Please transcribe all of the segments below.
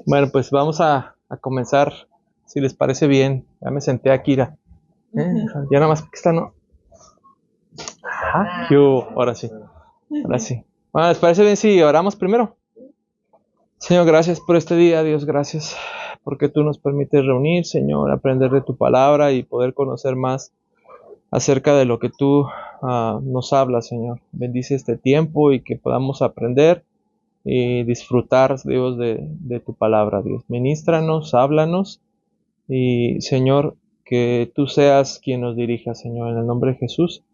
Bueno, pues vamos a comenzar, si les parece bien. Ya me senté aquí, ya nada más que está, ¿no? Ajá, ahora sí, ahora sí. Bueno, ¿les parece bien si oramos primero? Señor, gracias por este día, Dios, gracias porque tú nos permites reunir, Señor, aprender de tu palabra y poder conocer más acerca de lo que tú nos hablas, Señor. Bendice este tiempo y que podamos aprender y disfrutar, Dios, de tu palabra, Dios. Ministranos, háblanos y, Señor, que tú seas quien nos dirija, Señor, en el nombre de Jesús.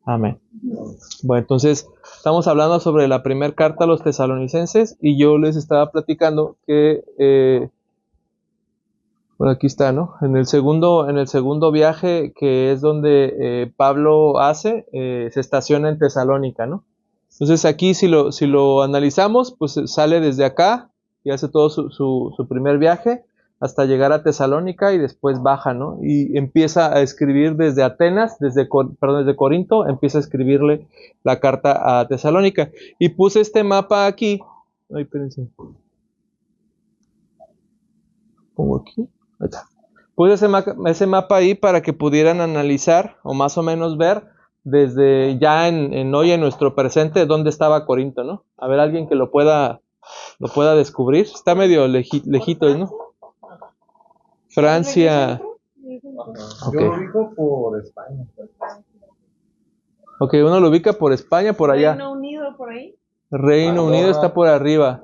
Amén. Bueno, entonces estamos hablando sobre la primera carta a los tesalonicenses y yo les estaba platicando que, bueno, aquí está, ¿no? En el segundo viaje, que es donde Pablo hace, se estaciona en Tesalónica, ¿no? Entonces aquí si lo analizamos, pues sale desde acá y hace todo su primer viaje hasta llegar a Tesalónica y después baja, ¿no? Y empieza a escribir desde Atenas, desde Corinto, empieza a escribirle la carta a Tesalónica. Y puse este mapa aquí. Ay, espérense. Pongo aquí. Ahí está. Puse ese mapa ahí para que pudieran analizar o más o menos ver desde ya en hoy en nuestro presente dónde estaba Corinto, ¿no? A ver, alguien que lo pueda descubrir. Está medio lejito, ¿no? Francia. Okay. Yo lo ubico por España. Ok, uno lo ubica por España, por allá. Reino Unido por ahí. Reino Andorra. Unido está por arriba.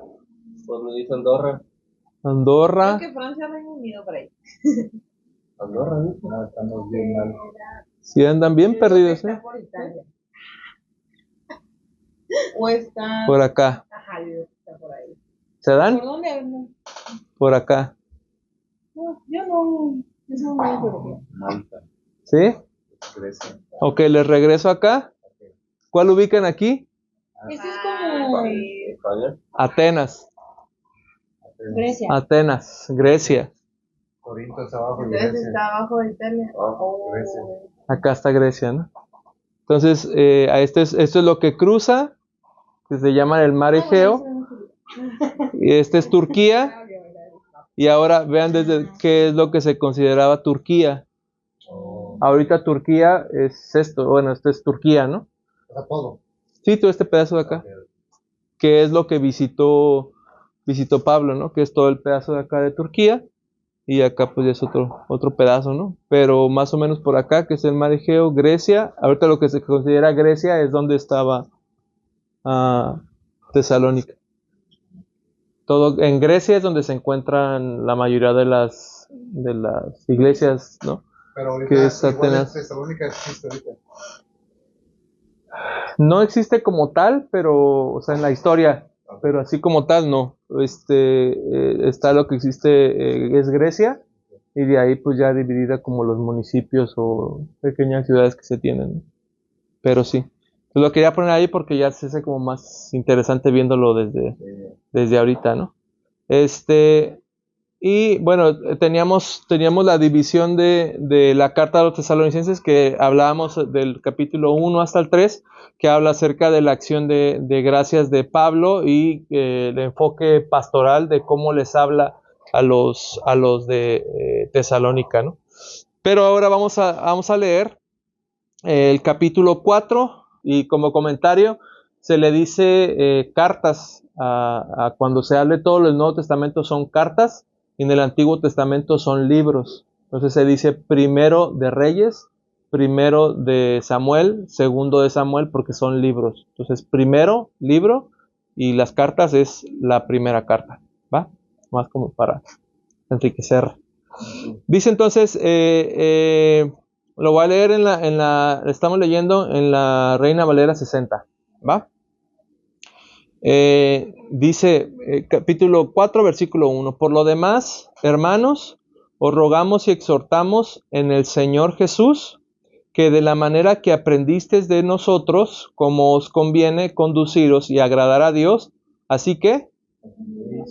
Pues me dice Andorra. Andorra. Creo que Francia, Reino Unido por ahí. Andorra, no, estamos bien mal. Sí, andan bien perdidos, ¿eh? Por Italia. O está por acá. Ajá, está por ahí. ¿Se dan? ¿Por dónde andan? Por acá. No, yo no me acuerdo. Malta. ¿Sí? Grecia. Ok, les regreso acá. ¿Cuál ubican aquí? Ese es como España. Atenas. Grecia. Atenas, Grecia. Corinto está abajo de Entonces Grecia. está abajo de Italia. Grecia. Acá está Grecia, ¿no? Entonces, esto es lo que cruza, que se llama el mar Egeo. Y este es Turquía. Y ahora vean desde qué es lo que se consideraba Turquía. Ahorita Turquía es esto, bueno, esto es Turquía, ¿no? O sea, todo. Sí, todo este pedazo de acá. Que es lo que visitó Pablo, ¿no? Que es todo el pedazo de acá de Turquía. Y acá pues ya es otro pedazo, ¿no? Pero más o menos por acá, que es el mar Egeo, Grecia. Ahorita lo que se considera Grecia es donde estaba Tesalónica. Todo en Grecia es donde se encuentran la mayoría de las iglesias, ¿no? Pero ahorita que es igual Atenas. Tesalónica existe ahorita. No existe como tal, pero, o sea, en la historia, pero así como tal no. Está lo que existe, es Grecia, y de ahí pues ya dividida como los municipios o pequeñas ciudades que se tienen, ¿no? Pero sí. Pues lo quería poner ahí porque ya se hace como más interesante viéndolo desde ahorita, ¿no? Y bueno, teníamos la división de la carta a los tesalonicenses, que hablábamos del capítulo 1 hasta el 3, que habla acerca de la acción de gracias de Pablo y el enfoque pastoral de cómo les habla a los de Tesalónica, ¿no? Pero ahora vamos a leer el capítulo 4 y como comentario se le dice cartas a cuando se hable todo el Nuevo Testamento son cartas. Y en el Antiguo Testamento son libros. Entonces se dice primero de Reyes, primero de Samuel, segundo de Samuel, porque son libros. Entonces primero libro y las cartas es la primera carta, ¿va? Más como para enriquecer. Dice entonces, lo voy a leer estamos leyendo en la Reina Valera 60, ¿va? Dice capítulo 4 versículo 1: por lo demás, hermanos, os rogamos y exhortamos en el Señor Jesús que de la manera que aprendisteis de nosotros, como os conviene conduciros y agradar a Dios, así que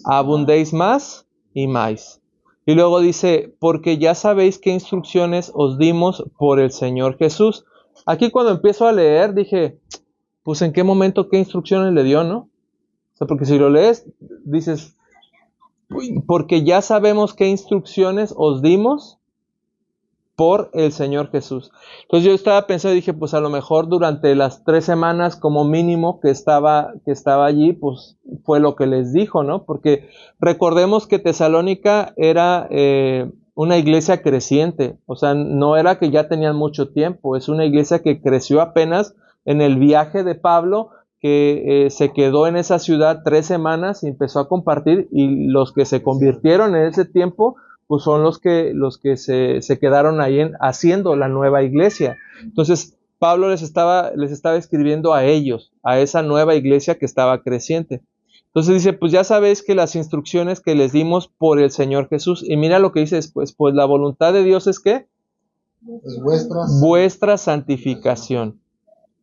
abundéis más y más. Y luego dice, porque ya sabéis qué instrucciones os dimos por el Señor Jesús. Aquí cuando empiezo a leer dije, pues en qué momento qué instrucciones le dio, ¿no? O sea, porque si lo lees, dices, porque ya sabemos qué instrucciones os dimos por el Señor Jesús. Entonces yo estaba pensando, dije, pues a lo mejor durante las 3 semanas como mínimo que estaba allí, pues fue lo que les dijo, ¿no? Porque recordemos que Tesalónica era una iglesia creciente, o sea, no era que ya tenían mucho tiempo, es una iglesia que creció apenas en el viaje de Pablo, que se quedó en esa ciudad 3 semanas y empezó a compartir, y los que se convirtieron en ese tiempo, pues son los que se quedaron ahí haciendo la nueva iglesia. Entonces, Pablo les estaba escribiendo a ellos, a esa nueva iglesia que estaba creciente. Entonces dice, pues ya sabéis que las instrucciones que les dimos por el Señor Jesús, y mira lo que dice después, pues la voluntad de Dios es ¿qué? Es Vuestra santificación.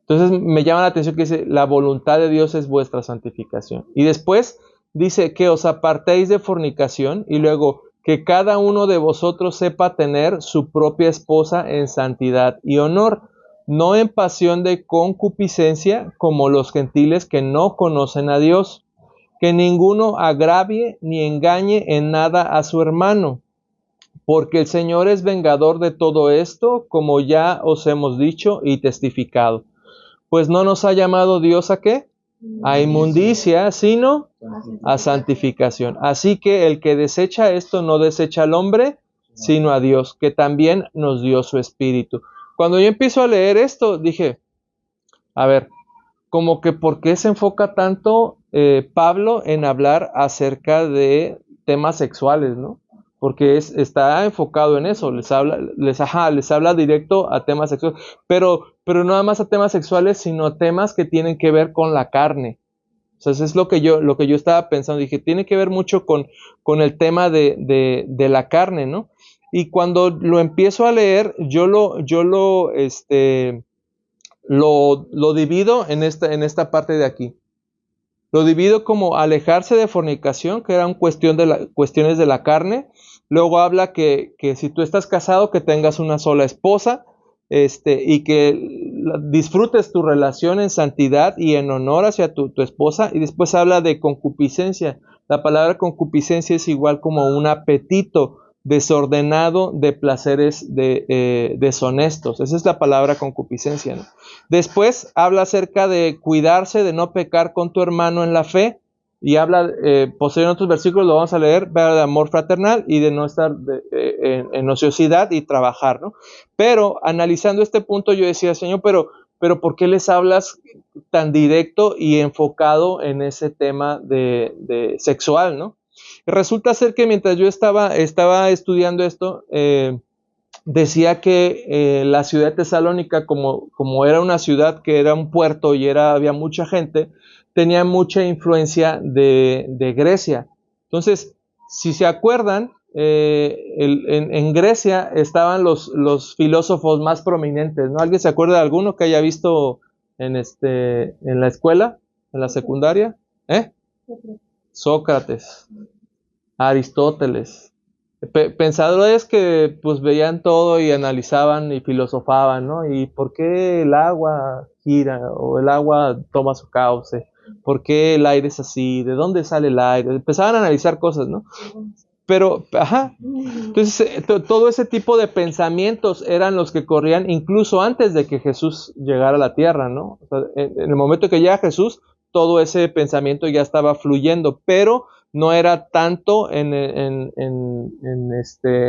Entonces me llama la atención que dice, la voluntad de Dios es vuestra santificación. Y después dice que os apartéis de fornicación, y luego que cada uno de vosotros sepa tener su propia esposa en santidad y honor, no en pasión de concupiscencia como los gentiles que no conocen a Dios, que ninguno agravie ni engañe en nada a su hermano, porque el Señor es vengador de todo esto, como ya os hemos dicho y testificado. Pues no nos ha llamado Dios ¿a qué? A inmundicia, sino a santificación. Así que el que desecha esto no desecha al hombre, sino a Dios, que también nos dio su espíritu. Cuando yo empiezo a leer esto, dije, a ver, como que ¿por qué se enfoca tanto Pablo en hablar acerca de temas sexuales, ¿no? Porque está enfocado en eso, les habla directo a temas sexuales, pero no nada más a temas sexuales, sino a temas que tienen que ver con la carne. O sea, eso es lo que yo estaba pensando. Dije, tiene que ver mucho con el tema de la carne, ¿no? Y cuando lo empiezo a leer, yo lo divido en esta parte de aquí. Lo divido como alejarse de fornicación, que eran cuestiones de la carne. Luego habla que si tú estás casado, que tengas una sola esposa, y que disfrutes tu relación en santidad y en honor hacia tu esposa. Y después habla de concupiscencia. La palabra concupiscencia es igual como un apetito desordenado de placeres deshonestos. Esa es la palabra concupiscencia, ¿no? Después habla acerca de cuidarse, de no pecar con tu hermano en la fe, y habla, posterior en otros versículos lo vamos a leer, de amor fraternal y de no estar en ociosidad y trabajar, ¿no? Pero analizando este punto yo decía, Señor, pero ¿por qué les hablas tan directo y enfocado en ese tema de sexual, ¿no? Resulta ser que mientras yo estaba estudiando esto, decía que la ciudad de Tesalónica, como era una ciudad que era un puerto y había mucha gente, tenía mucha influencia de Grecia. Entonces, si se acuerdan, en Grecia estaban los filósofos más prominentes, ¿no? ¿Alguien se acuerda de alguno que haya visto en la escuela, en la secundaria? Sócrates, Aristóteles. Pensadores que pues veían todo y analizaban y filosofaban, ¿no? ¿Y por qué el agua gira o el agua toma su cauce? ¿Por qué el aire es así? ¿De dónde sale el aire? Empezaban a analizar cosas, ¿no? Pero, entonces todo ese tipo de pensamientos eran los que corrían incluso antes de que Jesús llegara a la tierra, ¿no? O sea, en el momento que llega Jesús, todo ese pensamiento ya estaba fluyendo, pero no era tanto en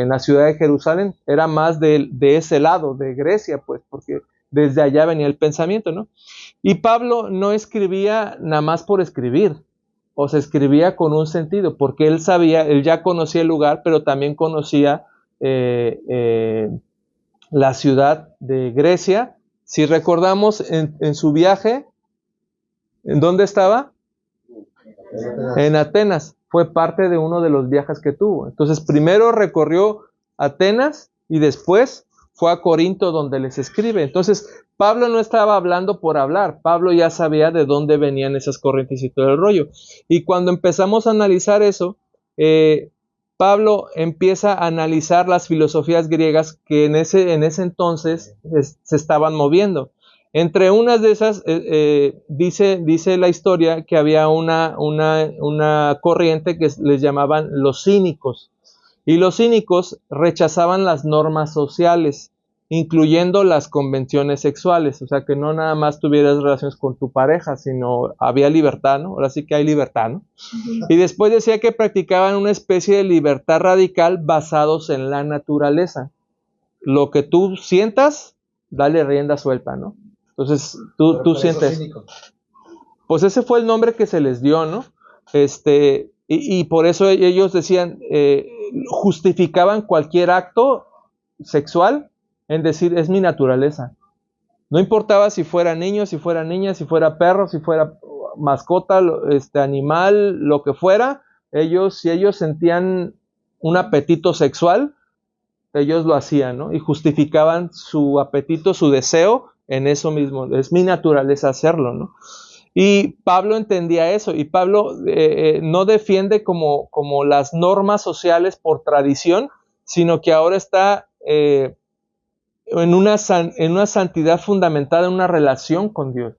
la ciudad de Jerusalén, era más de ese lado, de Grecia, pues, porque desde allá venía el pensamiento, ¿no? Y Pablo no escribía nada más por escribir, o se escribía con un sentido, porque él ya conocía el lugar, pero también conocía la ciudad de Grecia. Si recordamos en su viaje, ¿en dónde estaba? En Atenas. Fue parte de uno de los viajes que tuvo. Entonces, primero recorrió Atenas y después fue a Corinto donde les escribe. Entonces, Pablo no estaba hablando por hablar. Pablo ya sabía de dónde venían esas corrientes y todo el rollo. Y cuando empezamos a analizar eso, Pablo empieza a analizar las filosofías griegas que en ese entonces se estaban moviendo. Entre unas de esas, dice la historia que había una corriente que les llamaban los cínicos. Y los cínicos rechazaban las normas sociales, incluyendo las convenciones sexuales. O sea, que no nada más tuvieras relaciones con tu pareja, sino había libertad, ¿no? Ahora sí que hay libertad, ¿no? Y después decía que practicaban una especie de libertad radical basados en la naturaleza. Lo que tú sientas, dale rienda suelta, ¿no? Entonces, tú sientes. Pues ese fue el nombre que se les dio, ¿no? Y por eso ellos decían, justificaban cualquier acto sexual en decir, es mi naturaleza. No importaba si fuera niño, si fuera niña, si fuera perro, si fuera mascota, animal, lo que fuera, si ellos sentían un apetito sexual, ellos lo hacían, ¿no? Y justificaban su apetito, su deseo en eso mismo. Es mi naturaleza hacerlo, ¿no? Y Pablo entendía eso, y Pablo no defiende como las normas sociales por tradición, sino que ahora está en una santidad fundamentada en una relación con Dios.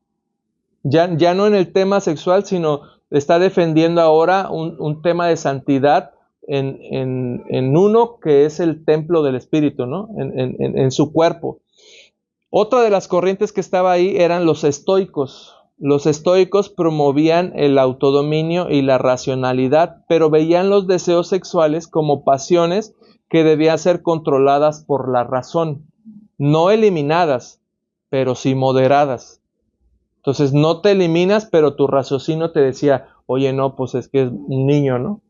Ya no en el tema sexual, sino está defendiendo ahora un tema de santidad en uno que es el templo del Espíritu, ¿no? En su cuerpo. Otra de las corrientes que estaba ahí eran los estoicos. Los estoicos promovían el autodominio y la racionalidad, pero veían los deseos sexuales como pasiones que debían ser controladas por la razón, no eliminadas, pero sí moderadas. Entonces no te eliminas, pero tu raciocinio te decía, oye, no, pues es que es un niño, ¿no?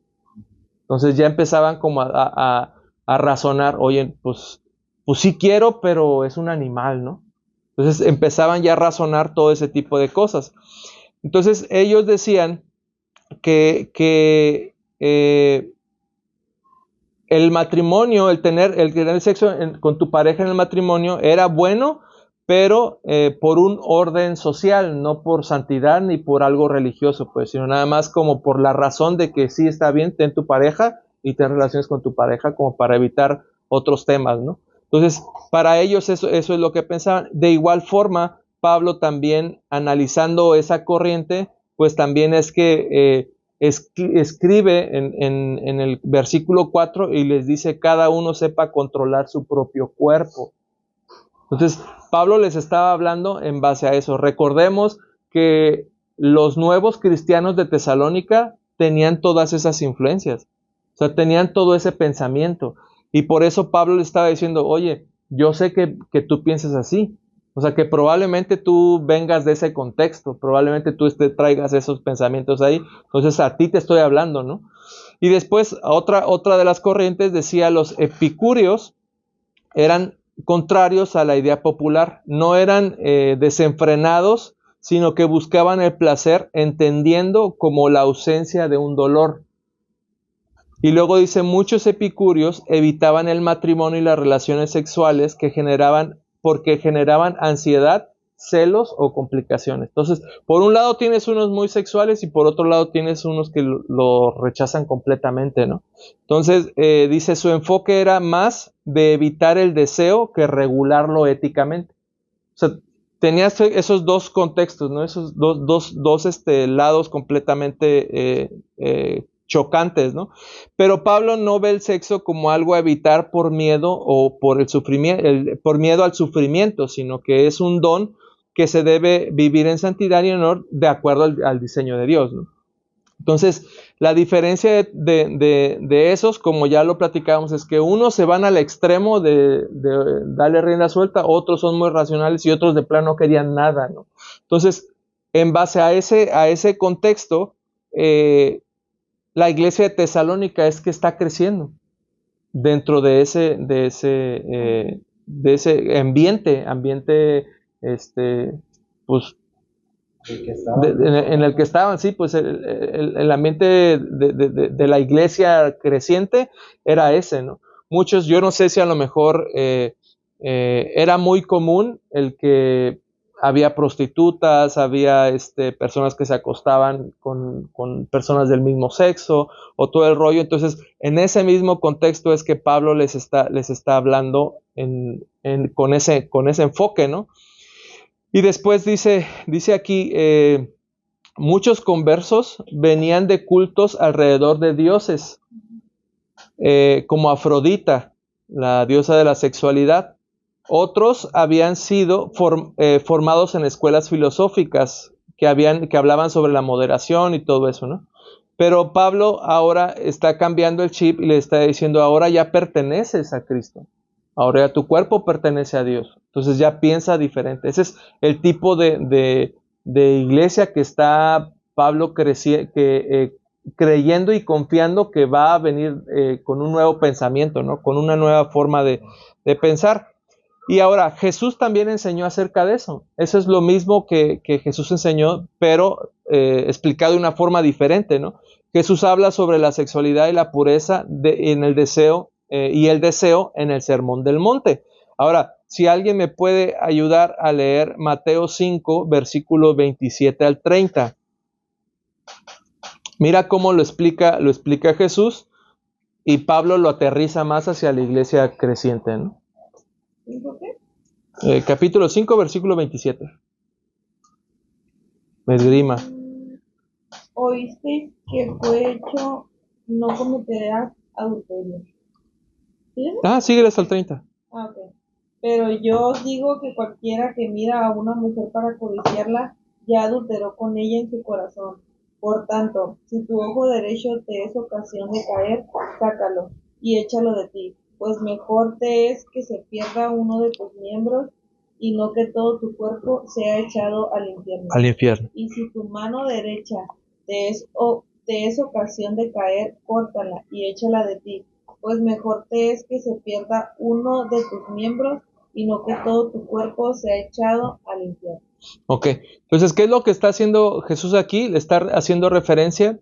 Entonces ya empezaban como a razonar, oye, pues sí quiero, pero es un animal, ¿no? Entonces empezaban ya a razonar todo ese tipo de cosas. Entonces ellos decían que el matrimonio, el tener sexo con tu pareja en el matrimonio era bueno, pero por un orden social, no por santidad ni por algo religioso, pues, sino nada más como por la razón de que sí está bien, ten tu pareja y ten relaciones con tu pareja como para evitar otros temas, ¿no? Entonces, para ellos eso es lo que pensaban. De igual forma, Pablo también, analizando esa corriente, pues también es que escribe en el versículo 4 y les dice, cada uno sepa controlar su propio cuerpo. Entonces, Pablo les estaba hablando en base a eso. Recordemos que los nuevos cristianos de Tesalónica tenían todas esas influencias. O sea, tenían todo ese pensamiento. Y por eso Pablo le estaba diciendo, oye, yo sé que tú piensas así. O sea, que probablemente tú vengas de ese contexto, probablemente tú traigas esos pensamientos ahí. Entonces, a ti te estoy hablando, ¿no? Y después, otra de las corrientes decía, los epicúreos eran contrarios a la idea popular, no eran desenfrenados, sino que buscaban el placer entendiendo como la ausencia de un dolor. Y luego dice, muchos epicúreos evitaban el matrimonio y las relaciones sexuales porque generaban ansiedad, celos o complicaciones. Entonces, por un lado tienes unos muy sexuales y por otro lado tienes unos que lo rechazan completamente, ¿no? Entonces, dice, su enfoque era más de evitar el deseo que regularlo éticamente. O sea, tenías esos dos contextos, ¿no? Esos dos lados completamente chocantes, ¿no? Pero Pablo no ve el sexo como algo a evitar por miedo o por el sufrimiento, por miedo al sufrimiento, sino que es un don que se debe vivir en santidad y honor de acuerdo al diseño de Dios, ¿no? Entonces, la diferencia de esos, como ya lo platicábamos, es que unos se van al extremo de darle rienda suelta, otros son muy racionales y otros de plano no querían nada, ¿no? Entonces, en base a ese contexto, la iglesia de Tesalónica es que está creciendo dentro de ese ambiente, pues, en el que estaban, sí, pues el ambiente de la iglesia creciente era ese, ¿no? Muchos, yo no sé si a lo mejor era muy común el que había prostitutas, había personas que se acostaban con personas del mismo sexo o todo el rollo. Entonces, en ese mismo contexto es que Pablo les está hablando con ese enfoque, ¿no? Y después dice aquí, muchos conversos venían de cultos alrededor de dioses, como Afrodita, la diosa de la sexualidad. Otros habían sido formados en escuelas filosóficas que hablaban sobre la moderación y todo eso, ¿no? Pero Pablo ahora está cambiando el chip y le está diciendo, ahora ya perteneces a Cristo. Ahora ya tu cuerpo pertenece a Dios. Entonces ya piensa diferente. Ese es el tipo de iglesia que está Pablo creyendo y confiando que va a venir con un nuevo pensamiento, ¿no? Con una nueva forma de pensar. Y ahora, Jesús también enseñó acerca de eso. Eso es lo mismo que Jesús enseñó, pero explicado de una forma diferente, ¿no? Jesús habla sobre la sexualidad y la pureza en el deseo y el deseo en el Sermón del Monte. Ahora, si alguien me puede ayudar a leer Mateo 5, versículos 27 al 30. Mira cómo lo explica Jesús y Pablo lo aterriza más hacia la iglesia creciente, ¿no? ¿Dijo qué? Capítulo 5, versículo 27. Me esgrima. Oísteis que fue hecho, no cometerás adulterio. ¿Sí? Síguele hasta el 30. Ok. Pero yo os digo que cualquiera que mira a una mujer para codiciarla, ya adulteró con ella en su corazón. Por tanto, si tu ojo derecho te es ocasión de caer, sácalo y échalo de ti, pues mejor te es que se pierda uno de tus miembros y no que todo tu cuerpo sea echado al infierno. Al infierno. Y si tu mano derecha te es ocasión de caer, córtala y échala de ti, pues mejor te es que se pierda uno de tus miembros y no que todo tu cuerpo sea echado al infierno. Ok, entonces, ¿qué es lo que está haciendo Jesús aquí? Le está haciendo referencia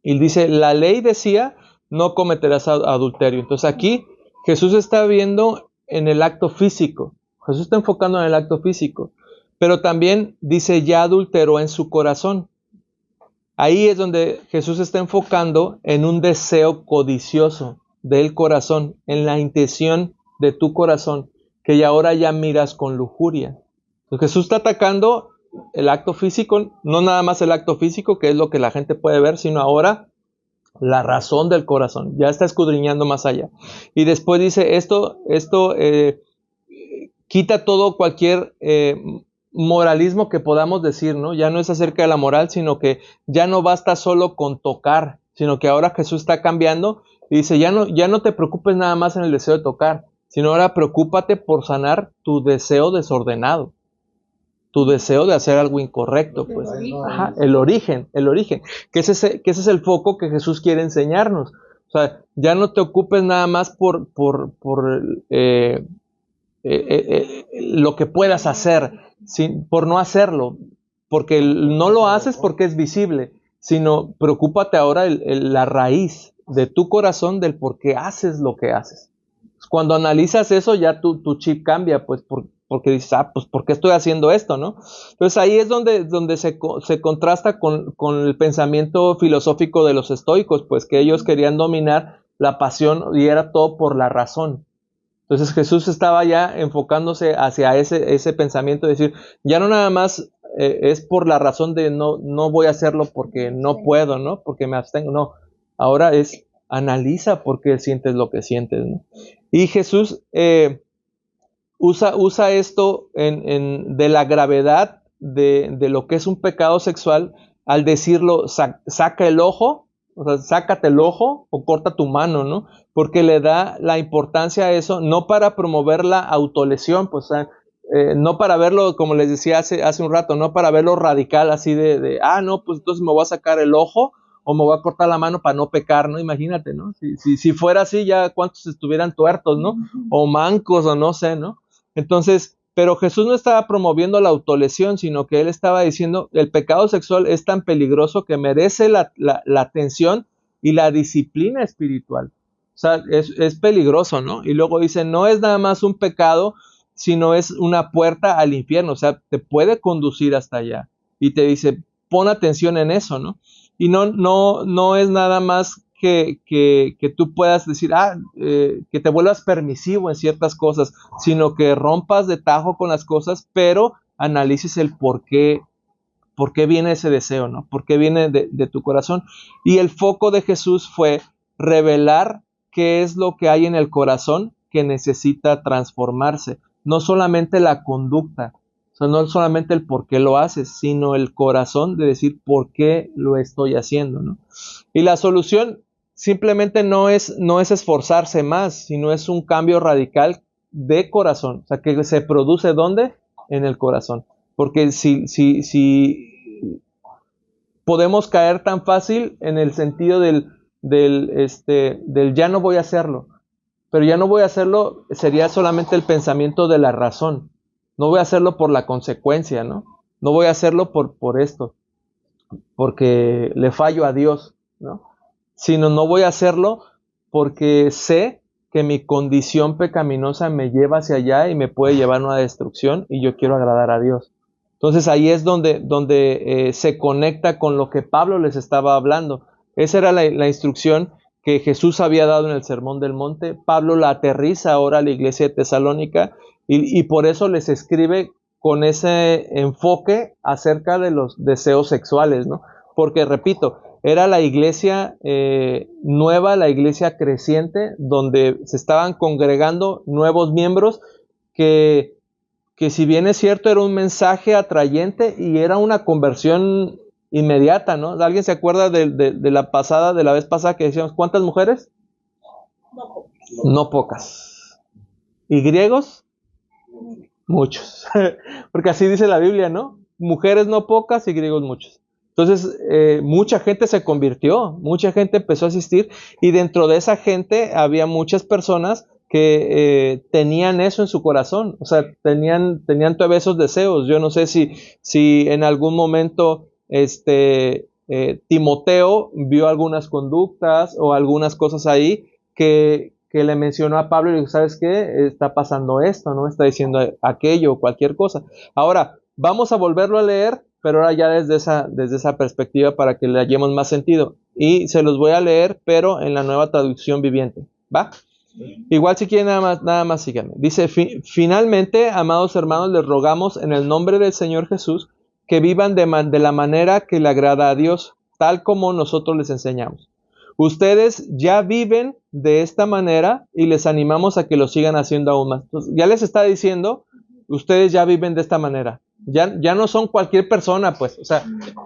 y dice, la ley decía, no cometerás adulterio. Entonces aquí Jesús está viendo en el acto físico. Jesús está enfocando en el acto físico. Pero también dice, ya adulteró en su corazón. Ahí es donde Jesús está enfocando en un deseo codicioso del corazón, en la intención de tu corazón, que ya ahora ya miras con lujuria. Entonces Jesús está atacando el acto físico, no nada más el acto físico, que es lo que la gente puede ver, sino ahora la razón del corazón. Ya está escudriñando más allá. Y después dice, esto quita todo cualquier moralismo que podamos decir, ¿no? Ya no es acerca de la moral, sino que ya no basta solo con tocar, sino que ahora Jesús está cambiando y dice, ya no te preocupes nada más en el deseo de tocar, sino ahora preocúpate por sanar tu deseo desordenado, tu deseo de hacer algo incorrecto, pues. Ajá, el origen, que ese es el foco que Jesús quiere enseñarnos. O sea, ya no te ocupes nada más por lo que puedas hacer, por no hacerlo, porque no lo haces porque es visible, sino preocúpate ahora la raíz de tu corazón del por qué haces lo que haces. Cuando analizas eso, ya tu chip cambia, pues porque dices, pues ¿por qué estoy haciendo esto, no? Entonces ahí es donde se contrasta con el pensamiento filosófico de los estoicos, pues que ellos querían dominar la pasión y era todo por la razón. Entonces Jesús estaba ya enfocándose hacia ese pensamiento de decir, ya no nada más es por la razón de no voy a hacerlo porque no puedo, ¿no? Porque me abstengo, no. Ahora es analiza por qué sientes lo que sientes, ¿no? Y Jesús usa esto de la gravedad de lo que es un pecado sexual al decirlo, saca el ojo, o sea, sácate el ojo o corta tu mano, ¿no? Porque le da la importancia a eso, no para promover la autolesión, pues, o sea, no para verlo, como les decía hace un rato, no para verlo radical así no, pues entonces me voy a sacar el ojo o me voy a cortar la mano para no pecar, ¿no? Imagínate, ¿no? Si fuera así, ya cuántos estuvieran tuertos, ¿no? O mancos o no sé, ¿no? Entonces, pero Jesús no estaba promoviendo la autolesión, sino que él estaba diciendo, el pecado sexual es tan peligroso que merece la atención y la disciplina espiritual. O sea, es peligroso, ¿no? Y luego dice, no es nada más un pecado, sino es una puerta al infierno, o sea, te puede conducir hasta allá. Y te dice, pon atención en eso, ¿no? Y no es nada más que tú puedas decir, que te vuelvas permisivo en ciertas cosas, sino que rompas de tajo con las cosas, pero analices el por qué viene ese deseo, ¿no? ¿Por qué viene de tu corazón? Y el foco de Jesús fue revelar qué es lo que hay en el corazón que necesita transformarse. No solamente la conducta, o sea, no solamente el por qué lo haces, sino el corazón de decir por qué lo estoy haciendo, ¿no? Y la solución simplemente no es esforzarse más, sino es un cambio radical de corazón. O sea, que se produce ¿dónde? En el corazón. Porque si podemos caer tan fácil en el sentido del ya no voy a hacerlo. Pero ya no voy a hacerlo sería solamente el pensamiento de la razón. No voy a hacerlo por la consecuencia, ¿no? No voy a hacerlo por esto, porque le fallo a Dios, ¿no? Sino no voy a hacerlo porque sé que mi condición pecaminosa me lleva hacia allá y me puede llevar a una destrucción y yo quiero agradar a Dios. Entonces ahí es donde se conecta con lo que Pablo les estaba hablando. Esa era la instrucción que Jesús había dado en el Sermón del Monte. Pablo la aterriza ahora a la iglesia de Tesalónica y por eso les escribe con ese enfoque acerca de los deseos sexuales, ¿no? Porque, repito, era la iglesia nueva, la iglesia creciente, donde se estaban congregando nuevos miembros que si bien es cierto era un mensaje atrayente y era una conversión inmediata, ¿no? ¿Alguien se acuerda de la vez pasada que decíamos, ¿cuántas mujeres? No pocas. ¿Y griegos? Muchos. Porque así dice la Biblia, ¿no? Mujeres no pocas y griegos muchos. Entonces, mucha gente se convirtió, mucha gente empezó a asistir y dentro de esa gente había muchas personas que tenían eso en su corazón, o sea, tenían todavía esos deseos. Yo no sé si en algún momento Timoteo vio algunas conductas o algunas cosas ahí que le mencionó a Pablo y le dijo, ¿sabes qué? Está pasando esto, ¿no? Está diciendo aquello, cualquier cosa. Ahora, vamos a volverlo a leer, pero ahora ya desde esa perspectiva para que le hallemos más sentido. Y se los voy a leer, pero en la Nueva Traducción Viviente, ¿va? Igual si quieren nada más síganme. Dice, finalmente, amados hermanos, les rogamos en el nombre del Señor Jesús que vivan de la manera que le agrada a Dios, tal como nosotros les enseñamos. Ustedes ya viven de esta manera y les animamos a que lo sigan haciendo aún más. Entonces, ya les está diciendo, ustedes ya viven de esta manera. Ya no son cualquier persona, pues. O sea,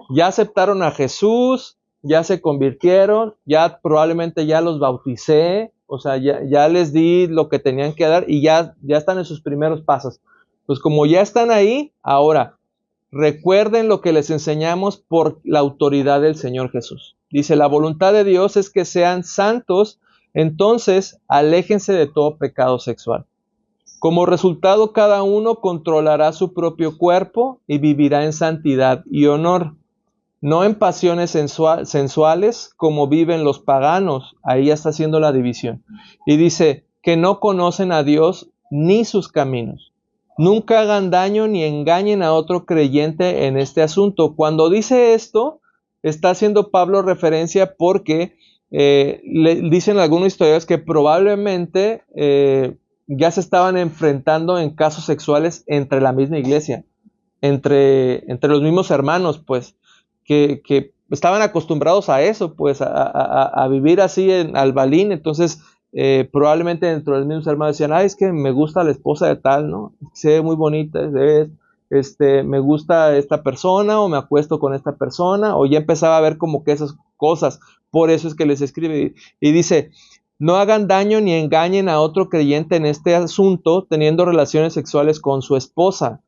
ya aceptaron a Jesús, ya se convirtieron, ya probablemente ya los bauticé, o sea, ya les di lo que tenían que dar y ya están en sus primeros pasos. Pues como ya están ahí, ahora, recuerden lo que les enseñamos por la autoridad del Señor Jesús. Dice, la voluntad de Dios es que sean santos, entonces aléjense de todo pecado sexual. Como resultado, cada uno controlará su propio cuerpo y vivirá en santidad y honor, no en pasiones sensuales como viven los paganos. Ahí ya está haciendo la división. Y dice que no conocen a Dios ni sus caminos. Nunca hagan daño ni engañen a otro creyente en este asunto. Cuando dice esto, está haciendo Pablo referencia porque le dicen algunos historiadores que probablemente ya se estaban enfrentando en casos sexuales entre la misma iglesia, entre los mismos hermanos, pues, que estaban acostumbrados a eso, pues, a vivir así al balín. Entonces, probablemente dentro de los mismos hermanos decían, es que me gusta la esposa de tal, ¿no? Se ve muy bonita, me gusta esta persona, o me acuesto con esta persona, o ya empezaba a ver como que esas cosas. Por eso es que les escribe y dice, no hagan daño ni engañen a otro creyente en este asunto teniendo relaciones sexuales con su esposa,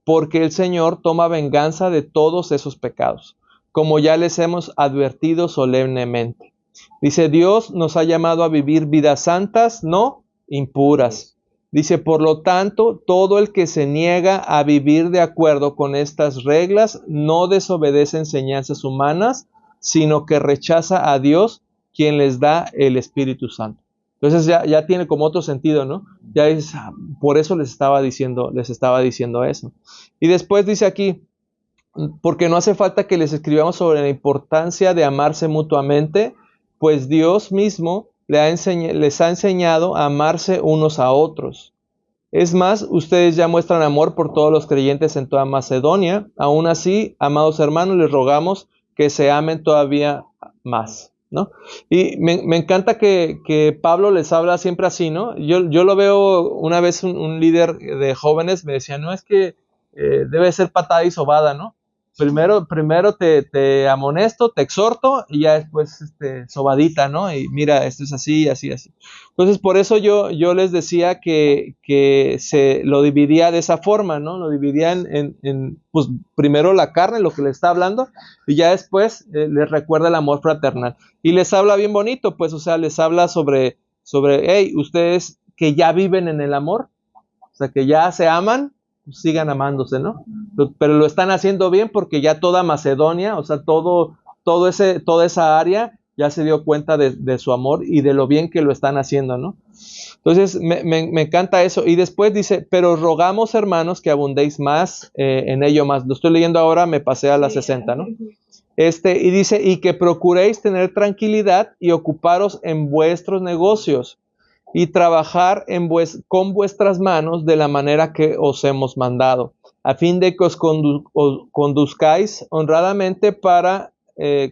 porque el Señor toma venganza de todos esos pecados, como ya les hemos advertido solemnemente. Dice, Dios nos ha llamado a vivir vidas santas, no impuras. Dice, por lo tanto, todo el que se niega a vivir de acuerdo con estas reglas no desobedece enseñanzas humanas, sino que rechaza a Dios, quien les da el Espíritu Santo. Entonces ya tiene como otro sentido, ¿no? Ya es, por eso les estaba diciendo eso. Y después dice aquí, porque no hace falta que les escribamos sobre la importancia de amarse mutuamente, pues Dios mismo les ha enseñado a amarse unos a otros. es más, ustedes ya muestran amor por todos los creyentes en toda Macedonia. Aún así, amados hermanos, les rogamos que se amen todavía más, ¿no? Y me encanta que Pablo les habla siempre así, ¿no? Yo lo veo una vez un líder de jóvenes me decía, no, es que debe ser patada y sobada, ¿no? Primero te amonesto, te exhorto y ya después sobadita, ¿no? Y mira, esto es así, así, así. Entonces, por eso yo les decía que se lo dividía de esa forma, ¿no? Lo dividía pues primero la carne, lo que le está hablando, y ya después les recuerda el amor fraternal. Y les habla bien bonito, pues, o sea, les habla sobre, hey, ustedes que ya viven en el amor, o sea, que ya se aman, pues sigan amándose, ¿no? Pero lo están haciendo bien porque ya toda Macedonia, o sea, toda esa área ya se dio cuenta de su amor y de lo bien que lo están haciendo, ¿no? Entonces, me encanta eso. Y después dice, pero rogamos, hermanos, que abundéis más en ello más. Lo estoy leyendo ahora, me pasé a la 60, ¿no? Y dice, y que procuréis tener tranquilidad y ocuparos en vuestros negocios y trabajar con vuestras manos de la manera que os hemos mandado, a fin de que os conduzcáis honradamente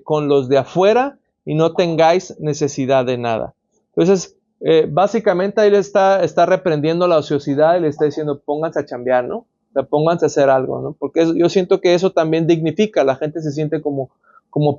con los de afuera y no tengáis necesidad de nada. Entonces, básicamente ahí le está reprendiendo la ociosidad y le está diciendo, pónganse a chambear, ¿no? O sea, pónganse a hacer algo, ¿no? Porque yo siento que eso también dignifica, la gente se siente como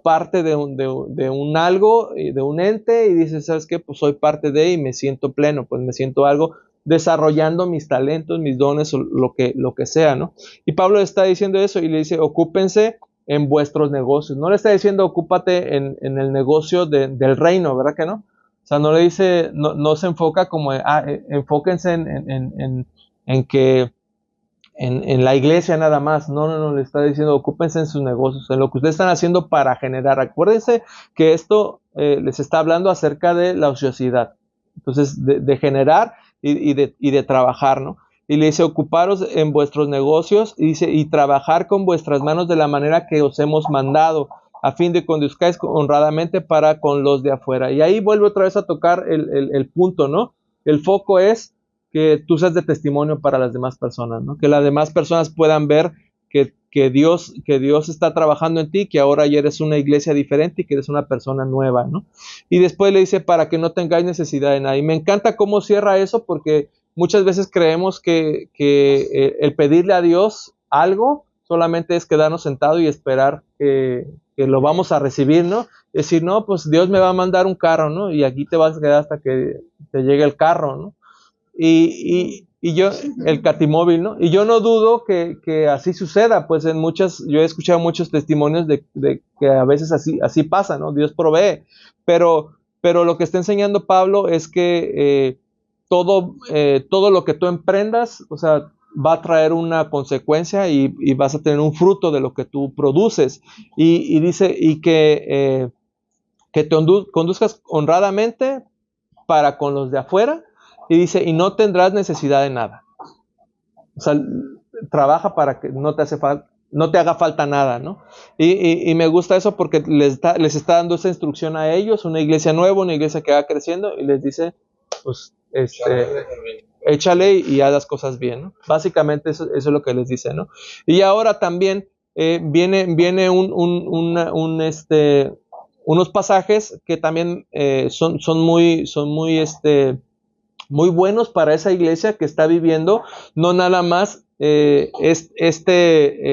parte de un algo, de un ente, y dice, ¿sabes qué? Pues soy parte de y me siento pleno, pues me siento algo desarrollando mis talentos, mis dones, o lo que sea, ¿no? Y Pablo está diciendo eso y le dice, ocúpense en vuestros negocios. No le está diciendo, ocúpate en el negocio del reino, ¿verdad que no? O sea, no le dice, no se enfoca como, enfóquense en que en la iglesia nada más. No, le está diciendo, ocúpense en sus negocios, en lo que ustedes están haciendo para generar. Acuérdense que esto les está hablando acerca de la ociosidad. Entonces, de generar y de trabajar, ¿no? Y le dice, ocuparos en vuestros negocios, y dice, y trabajar con vuestras manos de la manera que os hemos mandado, a fin de conduzcáis honradamente para con los de afuera. Y ahí vuelve otra vez a tocar el punto, ¿no? El foco es que tú seas de testimonio para las demás personas, ¿no? Que las demás personas puedan ver que Dios está trabajando en ti, que ahora ya eres una iglesia diferente y que eres una persona nueva, ¿no? Y después le dice, para que no tengáis necesidad de nada. Y me encanta cómo cierra eso, porque muchas veces creemos que el pedirle a Dios algo solamente es quedarnos sentados y esperar que lo vamos a recibir, ¿no? Decir, no, pues Dios me va a mandar un carro, ¿no? Y aquí te vas a quedar hasta que te llegue el carro, ¿no? Y yo, el catimóvil, ¿no? Y yo no dudo que así suceda, pues yo he escuchado muchos testimonios de que a veces así pasa, ¿no? Dios provee, pero lo que está enseñando Pablo es que todo lo que tú emprendas, o sea, va a traer una consecuencia y vas a tener un fruto de lo que tú produces. Y dice, y que te conduzcas honradamente para con los de afuera. Y dice, y no tendrás necesidad de nada. O sea, trabaja para que no te haga falta nada, ¿no? Y me gusta eso porque les está dando esa instrucción a ellos, una iglesia nueva, una iglesia que va creciendo, y les dice, pues, échale y haz las cosas bien, ¿no? Básicamente eso es lo que les dice, ¿no? Y ahora también viene unos pasajes que también son muy muy buenos para esa iglesia que está viviendo, no nada más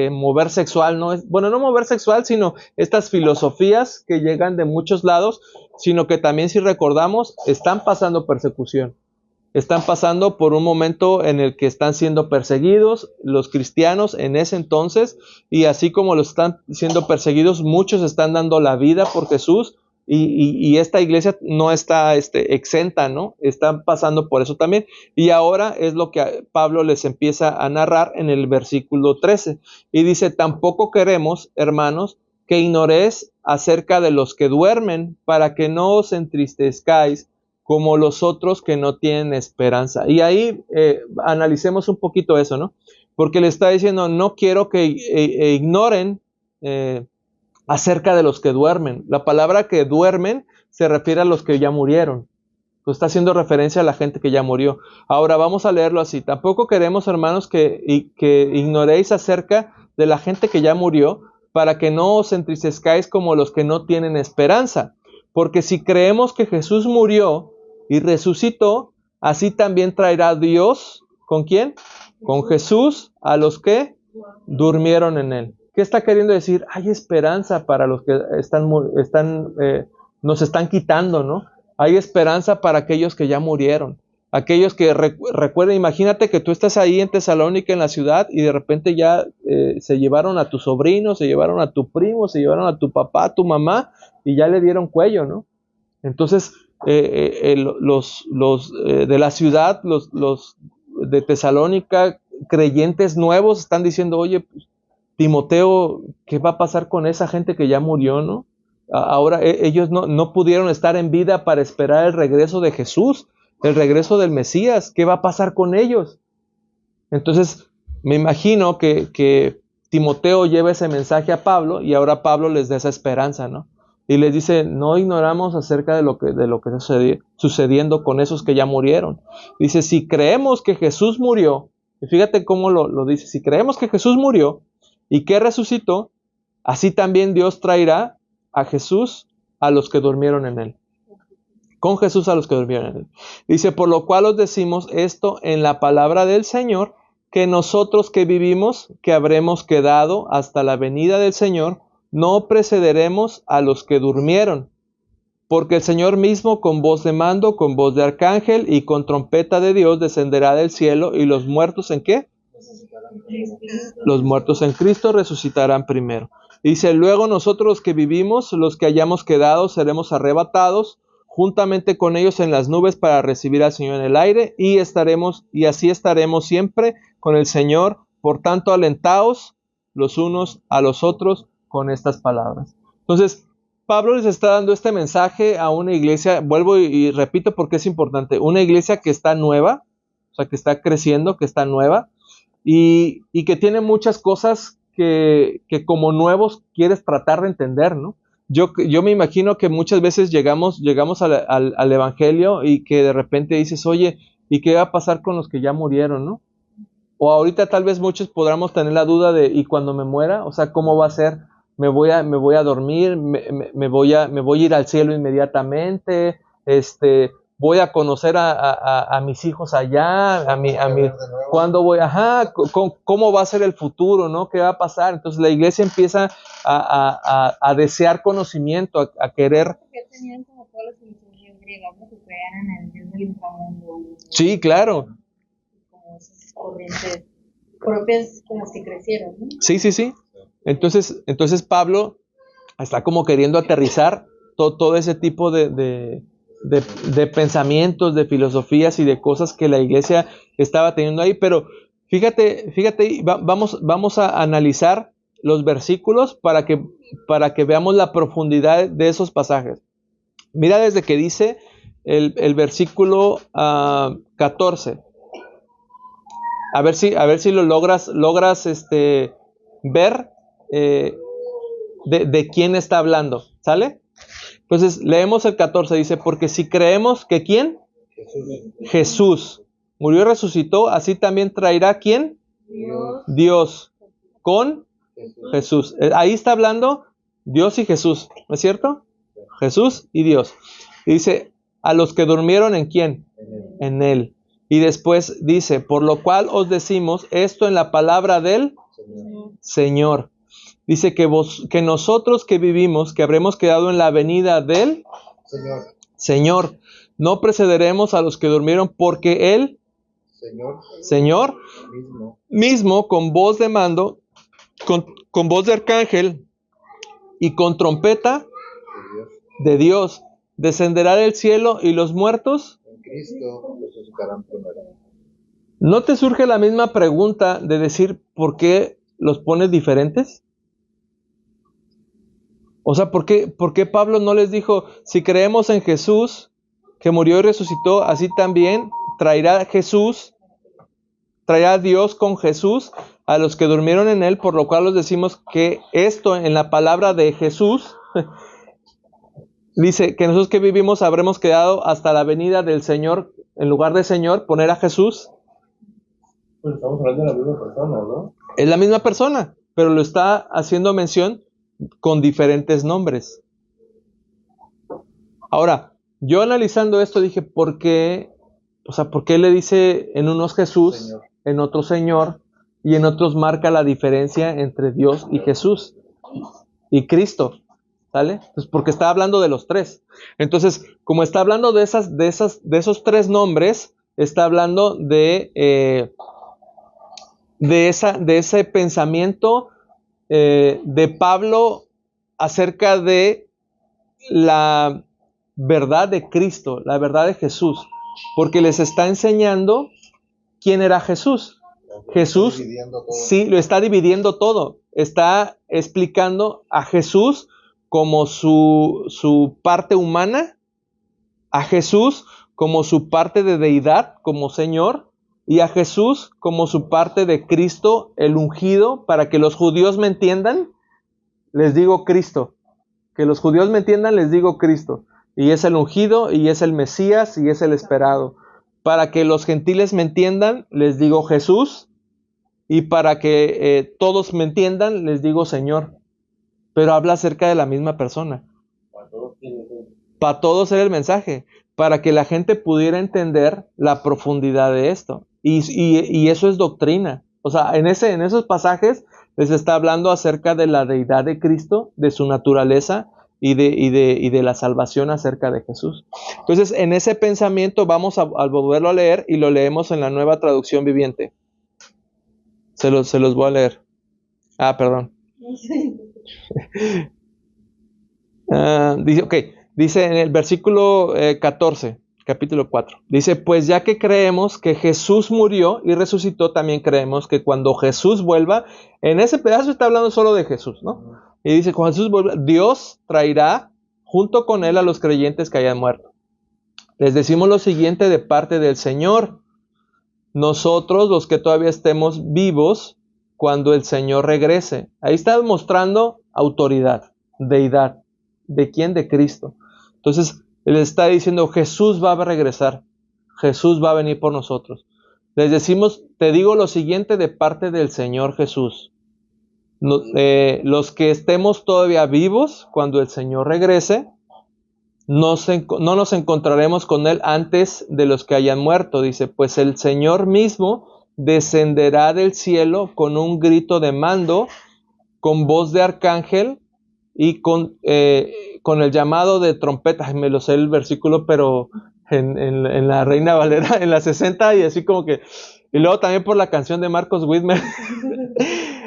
mover sexual, no mover sexual, sino estas filosofías que llegan de muchos lados, sino que también, si recordamos, están pasando persecución. Están pasando por un momento en el que están siendo perseguidos los cristianos en ese entonces, y así como los están siendo perseguidos, muchos están dando la vida por Jesús. Y esta iglesia no está exenta, ¿no? Están pasando por eso también. Y ahora es lo que Pablo les empieza a narrar en el versículo 13. Y dice, tampoco queremos, hermanos, que ignoréis acerca de los que duermen, para que no os entristezcáis como los otros que no tienen esperanza. Y ahí analicemos un poquito eso, ¿no? Porque le está diciendo, no quiero que ignoren acerca de los que duermen. La palabra que duermen se refiere a los que ya murieron. Pues está haciendo referencia a la gente que ya murió. Ahora vamos a leerlo así. Tampoco queremos, hermanos, que ignoréis acerca de la gente que ya murió, para que no os entristezcáis como los que no tienen esperanza. Porque si creemos que Jesús murió y resucitó, así también traerá Dios, ¿con quién? Con Jesús, a los que durmieron en él. ¿Qué está queriendo decir? Hay esperanza para los que nos están quitando, ¿no? Hay esperanza para aquellos que ya murieron. Aquellos que recuerden, imagínate que tú estás ahí en Tesalónica, en la ciudad, y de repente ya se llevaron a tu sobrino, se llevaron a tu primo, se llevaron a tu papá, a tu mamá, y ya le dieron cuello, ¿no? Entonces, los de la ciudad, los de Tesalónica, creyentes nuevos, están diciendo, oye, pues, Timoteo, ¿qué va a pasar con esa gente que ya murió, no? Ahora ellos no pudieron estar en vida para esperar el regreso de Jesús, el regreso del Mesías. ¿Qué va a pasar con ellos? Entonces, me imagino que Timoteo lleva ese mensaje a Pablo y ahora Pablo les da esa esperanza, ¿no? Y les dice, no ignoramos acerca de lo que está sucediendo con esos que ya murieron. Dice, si creemos que Jesús murió, y fíjate cómo lo dice, si creemos que Jesús murió y que resucitó, así también Dios traerá a Jesús a los que durmieron en él. Con Jesús a los que durmieron en él. Dice, por lo cual os decimos esto en la palabra del Señor, que nosotros que vivimos, que habremos quedado hasta la venida del Señor, no precederemos a los que durmieron. Porque el Señor mismo con voz de mando, con voz de arcángel y con trompeta de Dios descenderá del cielo, y los muertos ¿en qué? Los muertos en Cristo resucitarán primero. Dice, luego nosotros los que vivimos, los que hayamos quedado, seremos arrebatados juntamente con ellos en las nubes para recibir al Señor en el aire, y así estaremos siempre con el Señor. Por tanto, alentaos los unos a los otros con estas palabras. Entonces, Pablo les está dando este mensaje a una iglesia, vuelvo y repito porque es importante, una iglesia que está nueva, o sea, que está creciendo, que está nueva, y que tiene muchas cosas que como nuevos quieres tratar de entender, ¿no? Yo me imagino que muchas veces llegamos al Evangelio y que de repente dices, oye, ¿y qué va a pasar con los que ya murieron, no? O ahorita tal vez muchos podamos tener la duda de, ¿y cuando me muera? O sea, ¿cómo va a ser? ¿Me voy a dormir? ¿Me voy a ir al cielo inmediatamente? ¿Voy a conocer a mis hijos allá? ¿Cuándo voy? Ajá, ¿cómo va a ser el futuro, no? ¿Qué va a pasar? Entonces la iglesia empieza a desear conocimiento, a querer. Que tenían como todas las civilizaciones griegas, ¿no? Que creían en el dios del inframundo. Sí, claro. Como esas corrientes propias con las que crecieron, ¿no? Sí. Entonces Pablo está como queriendo aterrizar todo ese tipo de pensamientos, de filosofías y de cosas que la iglesia estaba teniendo ahí. Pero fíjate, vamos a analizar los versículos para que veamos la profundidad de esos pasajes. Mira desde que dice el versículo 14. A ver si lo logras ver de quién está hablando. ¿Sale? Entonces leemos el 14. Dice, porque si creemos que ¿quién? Jesús murió y resucitó, así también traerá ¿quién? Dios con Jesús. Ahí está hablando Dios y Jesús, ¿no es cierto? Jesús y Dios. Y dice, a los que durmieron ¿en quién? En él. Y después dice, por lo cual os decimos esto en la palabra del Señor. Dice que nosotros que vivimos, que habremos quedado en la venida del Señor, no precederemos a los que durmieron, porque Él, Señor mismo con voz de mando, con voz de arcángel y con trompeta de Dios, descenderá del cielo, y los muertos En Cristo resucitarán primero. ¿No te surge la misma pregunta de decir por qué los pones diferentes? O sea, ¿por qué Pablo no les dijo, si creemos en Jesús, que murió y resucitó, así también traerá Dios con Jesús a los que durmieron en él? Por lo cual os decimos que esto en la palabra de Jesús Dice que nosotros que vivimos habremos quedado hasta la venida del Señor, en lugar de Señor, poner a Jesús. Pues estamos hablando de la misma persona, ¿no? Es la misma persona, pero lo está haciendo mención con diferentes nombres. Ahora, yo analizando esto dije, ¿por qué? O sea, ¿por qué le dice en unos Jesús, Señor. en otros Señor, y en otros marca la diferencia entre Dios y Jesús y Cristo? ¿Sale? Pues porque está hablando de los tres. Entonces, como está hablando de esos tres nombres, está hablando de ese pensamiento de Pablo acerca de la verdad de Cristo, la verdad de Jesús, porque les está enseñando quién era Jesús. Jesús, sí, lo está dividiendo todo. Está explicando a Jesús como su parte humana, a Jesús como su parte de deidad, como Señor, y a Jesús como su parte de Cristo, el ungido. Para que los judíos me entiendan, les digo Cristo. Que los judíos me entiendan, les digo Cristo. Y es el ungido, y es el Mesías, y es el esperado. Para que los gentiles me entiendan, les digo Jesús. Y para que todos me entiendan, les digo Señor. Pero habla acerca de la misma persona. Para todos era el mensaje. Para que la gente pudiera entender la profundidad de esto. Y eso es doctrina. O sea, en esos pasajes les está hablando acerca de la deidad de Cristo, de su naturaleza y de la salvación acerca de Jesús. Entonces, en ese pensamiento vamos a volverlo a leer y lo leemos en la Nueva Traducción Viviente. Se los voy a leer. Perdón. Dice en el versículo 14, capítulo 4. Dice, pues ya que creemos que Jesús murió y resucitó, también creemos que cuando Jesús vuelva, en ese pedazo está hablando solo de Jesús, ¿no? Y dice, cuando Jesús vuelva, Dios traerá junto con él a los creyentes que hayan muerto. Les decimos lo siguiente de parte del Señor. Nosotros, los que todavía estemos vivos, cuando el Señor regrese. Ahí está mostrando autoridad, deidad. ¿De quién? De Cristo. Entonces, Él está diciendo, Jesús va a regresar. Jesús va a venir por nosotros. Les decimos, te digo lo siguiente de parte del Señor Jesús. Los que estemos todavía vivos, cuando el Señor regrese, no nos encontraremos con Él antes de los que hayan muerto. Dice, pues el Señor mismo descenderá del cielo con un grito de mando, con voz de arcángel y con el llamado de trompeta. Me lo sé el versículo, pero en la Reina Valera, en la 60, y así como que... Y luego también por la canción de Marcos Whitmer.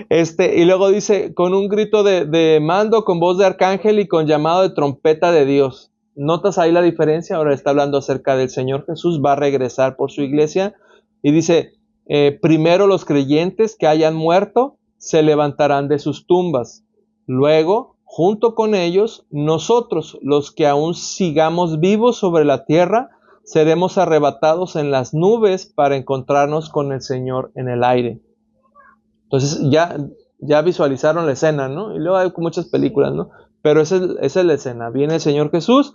Y luego dice, con un grito de mando, con voz de arcángel y con llamado de trompeta de Dios. ¿Notas ahí la diferencia? Ahora está hablando acerca del Señor Jesús, va a regresar por su iglesia. Y dice, primero los creyentes que hayan muerto se levantarán de sus tumbas. Luego, junto con ellos, nosotros, los que aún sigamos vivos sobre la tierra, seremos arrebatados en las nubes para encontrarnos con el Señor en el aire. Entonces ya visualizaron la escena, ¿no? Y luego hay muchas películas, ¿no? Pero esa es la escena. Viene el Señor Jesús,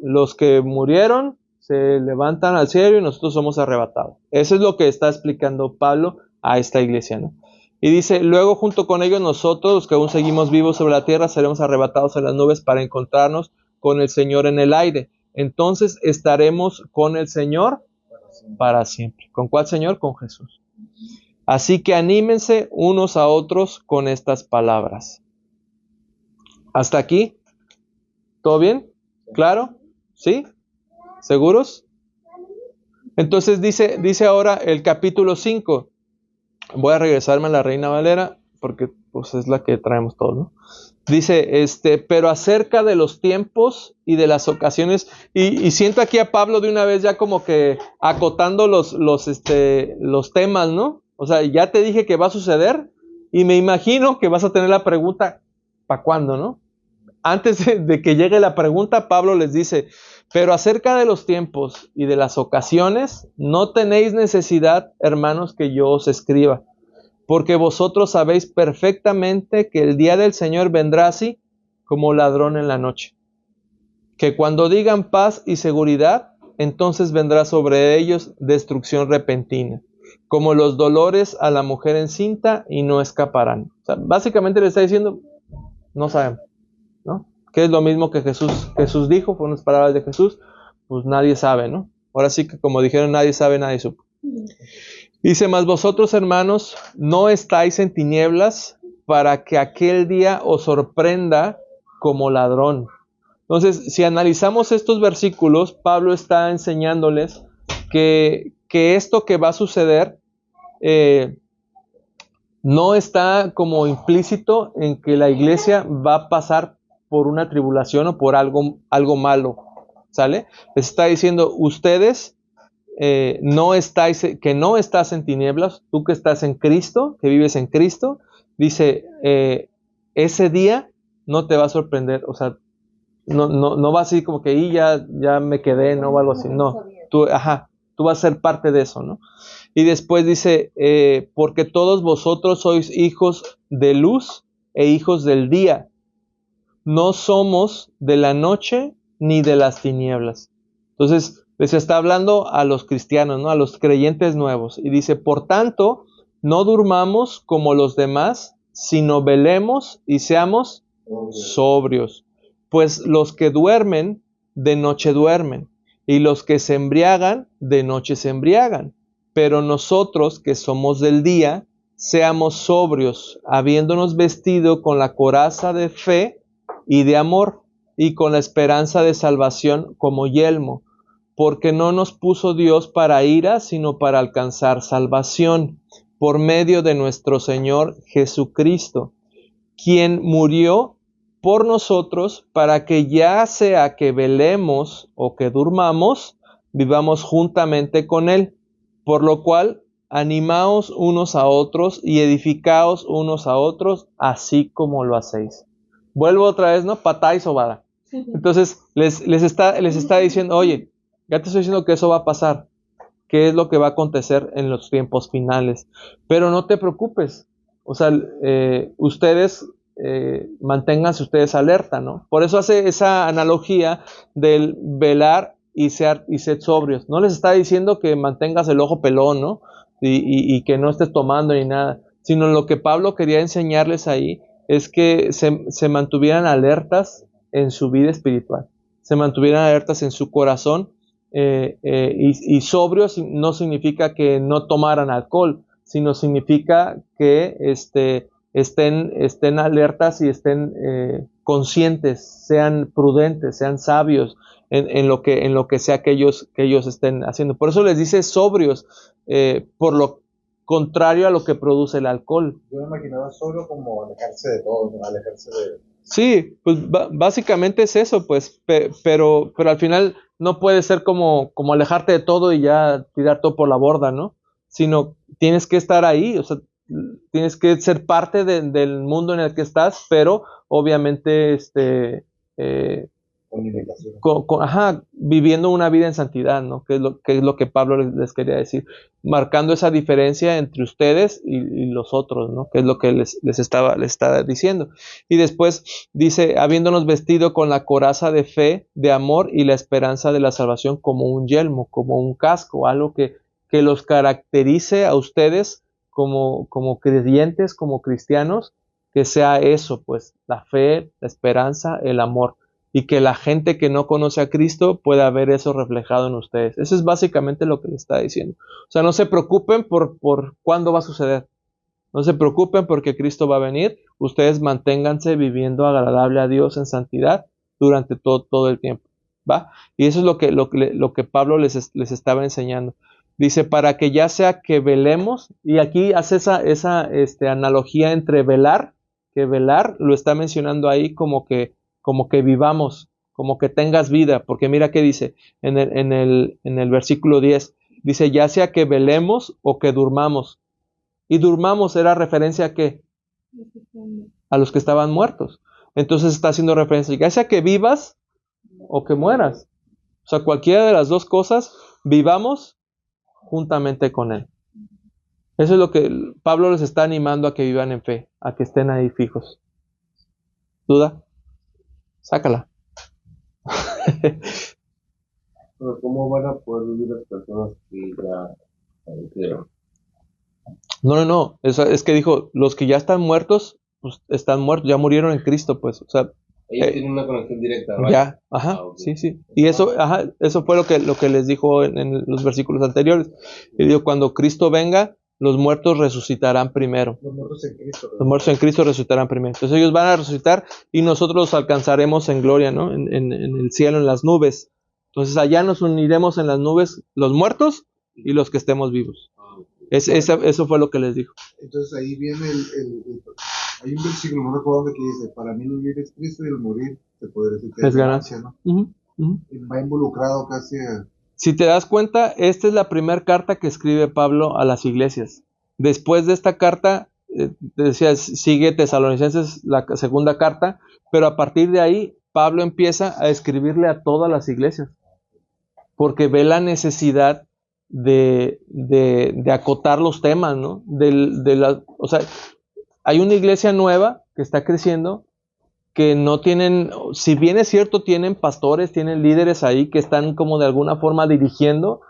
los que murieron se levantan al cielo y nosotros somos arrebatados. Eso es lo que está explicando Pablo a esta iglesia, ¿no? Y dice, luego junto con ellos nosotros, los que aún seguimos vivos sobre la tierra, seremos arrebatados en las nubes para encontrarnos con el Señor en el aire. Entonces estaremos con el Señor para siempre. ¿Con cuál Señor? Con Jesús. Así que anímense unos a otros con estas palabras. ¿Hasta aquí? ¿Todo bien? ¿Claro? ¿Sí? ¿Seguros? Entonces dice ahora el capítulo 5. Voy a regresarme a la Reina Valera porque pues, es la que traemos todos, ¿no? Dice, pero acerca de los tiempos y de las ocasiones, y siento aquí a Pablo de una vez ya como que acotando los temas, ¿no? O sea, ya te dije que va a suceder y me imagino que vas a tener la pregunta, ¿para cuándo, no? Antes de que llegue la pregunta, Pablo les dice, pero acerca de los tiempos y de las ocasiones, no tenéis necesidad, hermanos, que yo os escriba, porque vosotros sabéis perfectamente que el día del Señor vendrá así como ladrón en la noche. que cuando digan paz y seguridad, entonces vendrá sobre ellos destrucción repentina, como los dolores a la mujer encinta, y no escaparán. O sea, básicamente le está diciendo, no sabemos, ¿no? Que es lo mismo que Jesús dijo, fueron las palabras de Jesús, pues nadie sabe, ¿no? Ahora sí que como dijeron, nadie sabe, nadie supo. Dice, mas vosotros, hermanos, no estáis en tinieblas para que aquel día os sorprenda como ladrón. Entonces, si analizamos estos versículos, Pablo está enseñándoles que esto que va a suceder no está como implícito en que la iglesia va a pasar por una tribulación o por algo malo, ¿sale? Les está diciendo, ustedes que no estás en tinieblas, tú que estás en Cristo, que vives en Cristo, dice, ese día no te va a sorprender, o sea, no va así como que y ya me quedé, ¿no? O algo así, no, tú vas a ser parte de eso, ¿no? Y después dice, porque todos vosotros sois hijos de luz e hijos del día, no somos de la noche ni de las tinieblas. Entonces, les está hablando a los cristianos, ¿no? A los creyentes nuevos. Y dice, por tanto, no durmamos como los demás, sino velemos y seamos sobrios. Pues los que duermen, de noche duermen, y los que se embriagan, de noche se embriagan. Pero nosotros, que somos del día, seamos sobrios, habiéndonos vestido con la coraza de fe y de amor, y con la esperanza de salvación como yelmo, porque no nos puso Dios para ira, sino para alcanzar salvación, por medio de nuestro Señor Jesucristo, quien murió por nosotros, para que ya sea que velemos o que durmamos, vivamos juntamente con Él. Por lo cual, animaos unos a otros y edificaos unos a otros, así como lo hacéis. Vuelvo otra vez, ¿no? Patá y sobada. Entonces, les está diciendo, oye, ya te estoy diciendo que eso va a pasar, qué es lo que va a acontecer en los tiempos finales. Pero no te preocupes, o sea, ustedes manténganse ustedes alerta, ¿no? Por eso hace esa analogía del velar y ser sobrios. No les está diciendo que mantengas el ojo pelón, ¿no? Y que no estés tomando ni nada, sino lo que Pablo quería enseñarles ahí es que se mantuvieran alertas en su vida espiritual, se mantuvieran alertas en su corazón, y sobrios no significa que no tomaran alcohol, sino significa que estén alertas y estén conscientes, sean prudentes, sean sabios en lo que sea que ellos estén haciendo. Por eso les dice sobrios, por lo contrario a lo que produce el alcohol. Yo me imaginaba solo como alejarse de todo, ¿no? Alejarse de... Sí, pues básicamente es eso, pues, pero al final no puede ser como alejarte de todo y ya tirar todo por la borda, ¿no? Sino tienes que estar ahí, o sea, tienes que ser parte del mundo en el que estás, pero obviamente viviendo una vida en santidad, ¿no? Que es lo que Pablo les quería decir, marcando esa diferencia entre ustedes y los otros, ¿no? Que es lo que les estaba diciendo. Y después dice, habiéndonos vestido con la coraza de fe, de amor y la esperanza de la salvación como un yelmo, como un casco, algo que los caracterice a ustedes como creyentes, como cristianos, que sea eso, pues, la fe, la esperanza, el amor. Y que la gente que no conoce a Cristo pueda ver eso reflejado en ustedes. Eso es básicamente lo que le está diciendo. O sea, no se preocupen por cuándo va a suceder. No se preocupen porque Cristo va a venir. Ustedes manténganse viviendo agradable a Dios en santidad durante todo el tiempo, ¿va? Y eso es lo que Pablo les estaba enseñando. Dice, para que ya sea que velemos, y aquí hace esa analogía entre velar, que velar lo está mencionando ahí como que vivamos, como que tengas vida, porque mira qué dice en el versículo 10, dice, ya sea que velemos o que durmamos. Y durmamos era referencia a ¿qué? A los que estaban muertos. Entonces está haciendo referencia, ya sea que vivas o que mueras. O sea, cualquiera de las dos cosas, vivamos juntamente con Él. Eso es lo que Pablo les está animando a que vivan en fe, a que estén ahí fijos. ¿Duda? Sácala. Pero ¿cómo van a poder vivir las personas que ya fallecieron? No. Es que dijo, los que ya están muertos, pues están muertos, ya murieron en Cristo, pues. O sea, Ellos tienen una conexión directa, ¿right? ya, ajá, Ok. sí. Y eso fue lo que les dijo en los versículos anteriores. Y dijo, cuando Cristo venga, los muertos resucitarán primero. Los muertos en Cristo. Los muertos en Cristo resucitarán primero. Entonces ellos van a resucitar y nosotros los alcanzaremos en gloria, ¿no? En el cielo, en las nubes. Entonces allá nos uniremos en las nubes, los muertos y los que estemos vivos. Eso fue lo que les dijo. Entonces ahí viene hay un versículo, no recuerdo dónde, que dice, para mí el vivir es Cristo y el morir se podría decir que Es ganancia, ¿no? Uh-huh. Y va involucrado casi a... Si te das cuenta, esta es la primera carta que escribe Pablo a las iglesias. Después de esta carta, te decía, sigue Tesalonicenses, la segunda carta, pero a partir de ahí, Pablo empieza a escribirle a todas las iglesias, porque ve la necesidad de acotar los temas, ¿no? O sea, hay una iglesia nueva que está creciendo, que no tienen, si bien es cierto, tienen pastores, tienen líderes ahí que están como de alguna forma dirigiendo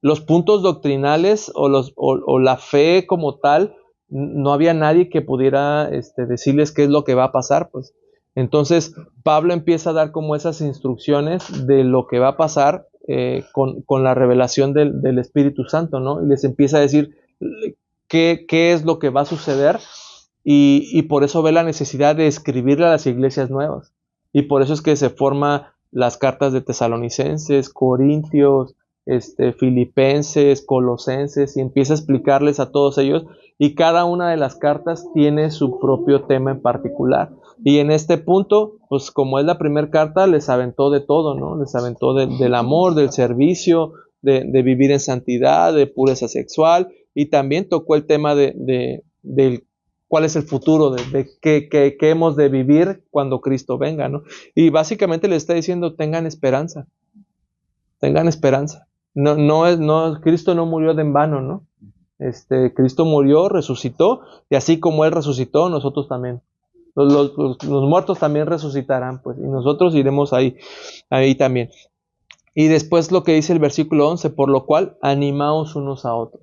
los puntos doctrinales o la fe como tal. No había nadie que pudiera decirles qué es lo que va a pasar, pues. Entonces Pablo empieza a dar como esas instrucciones de lo que va a pasar con la revelación del Espíritu Santo, ¿no? Y les empieza a decir qué es lo que va a suceder. Y por eso ve la necesidad de escribirle a las iglesias nuevas. Y por eso es que se forman las cartas de Tesalonicenses, Corintios, Filipenses, Colosenses, y empieza a explicarles a todos ellos. Y cada una de las cartas tiene su propio tema en particular. Y en este punto, pues como es la primera carta, les aventó de todo, ¿no? Les aventó del amor, del servicio, de vivir en santidad, de pureza sexual. Y también tocó el tema del cuál es el futuro, de qué hemos de vivir cuando Cristo venga, ¿no? Y básicamente le está diciendo, tengan esperanza. Cristo no murió de en vano, ¿no? Cristo murió, resucitó, y así como Él resucitó, nosotros también. Los muertos también resucitarán, pues, y nosotros iremos ahí también. Y después lo que dice el versículo 11, por lo cual, animaos unos a otros.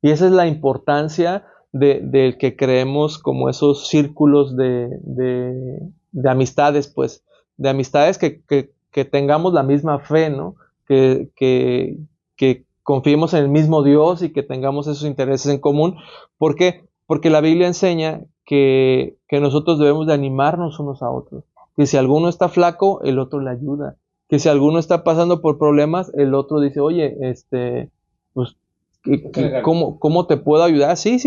Y esa es la importancia del que creemos como esos círculos de amistades, pues, de amistades que tengamos la misma fe, ¿no? Que confiemos en el mismo Dios y que tengamos esos intereses en común. ¿Por qué? Porque la Biblia enseña que nosotros debemos de animarnos unos a otros. Que si alguno está flaco, el otro le ayuda. Que si alguno está pasando por problemas, el otro dice, oye, pues, ¿cómo te puedo ayudar? Sí.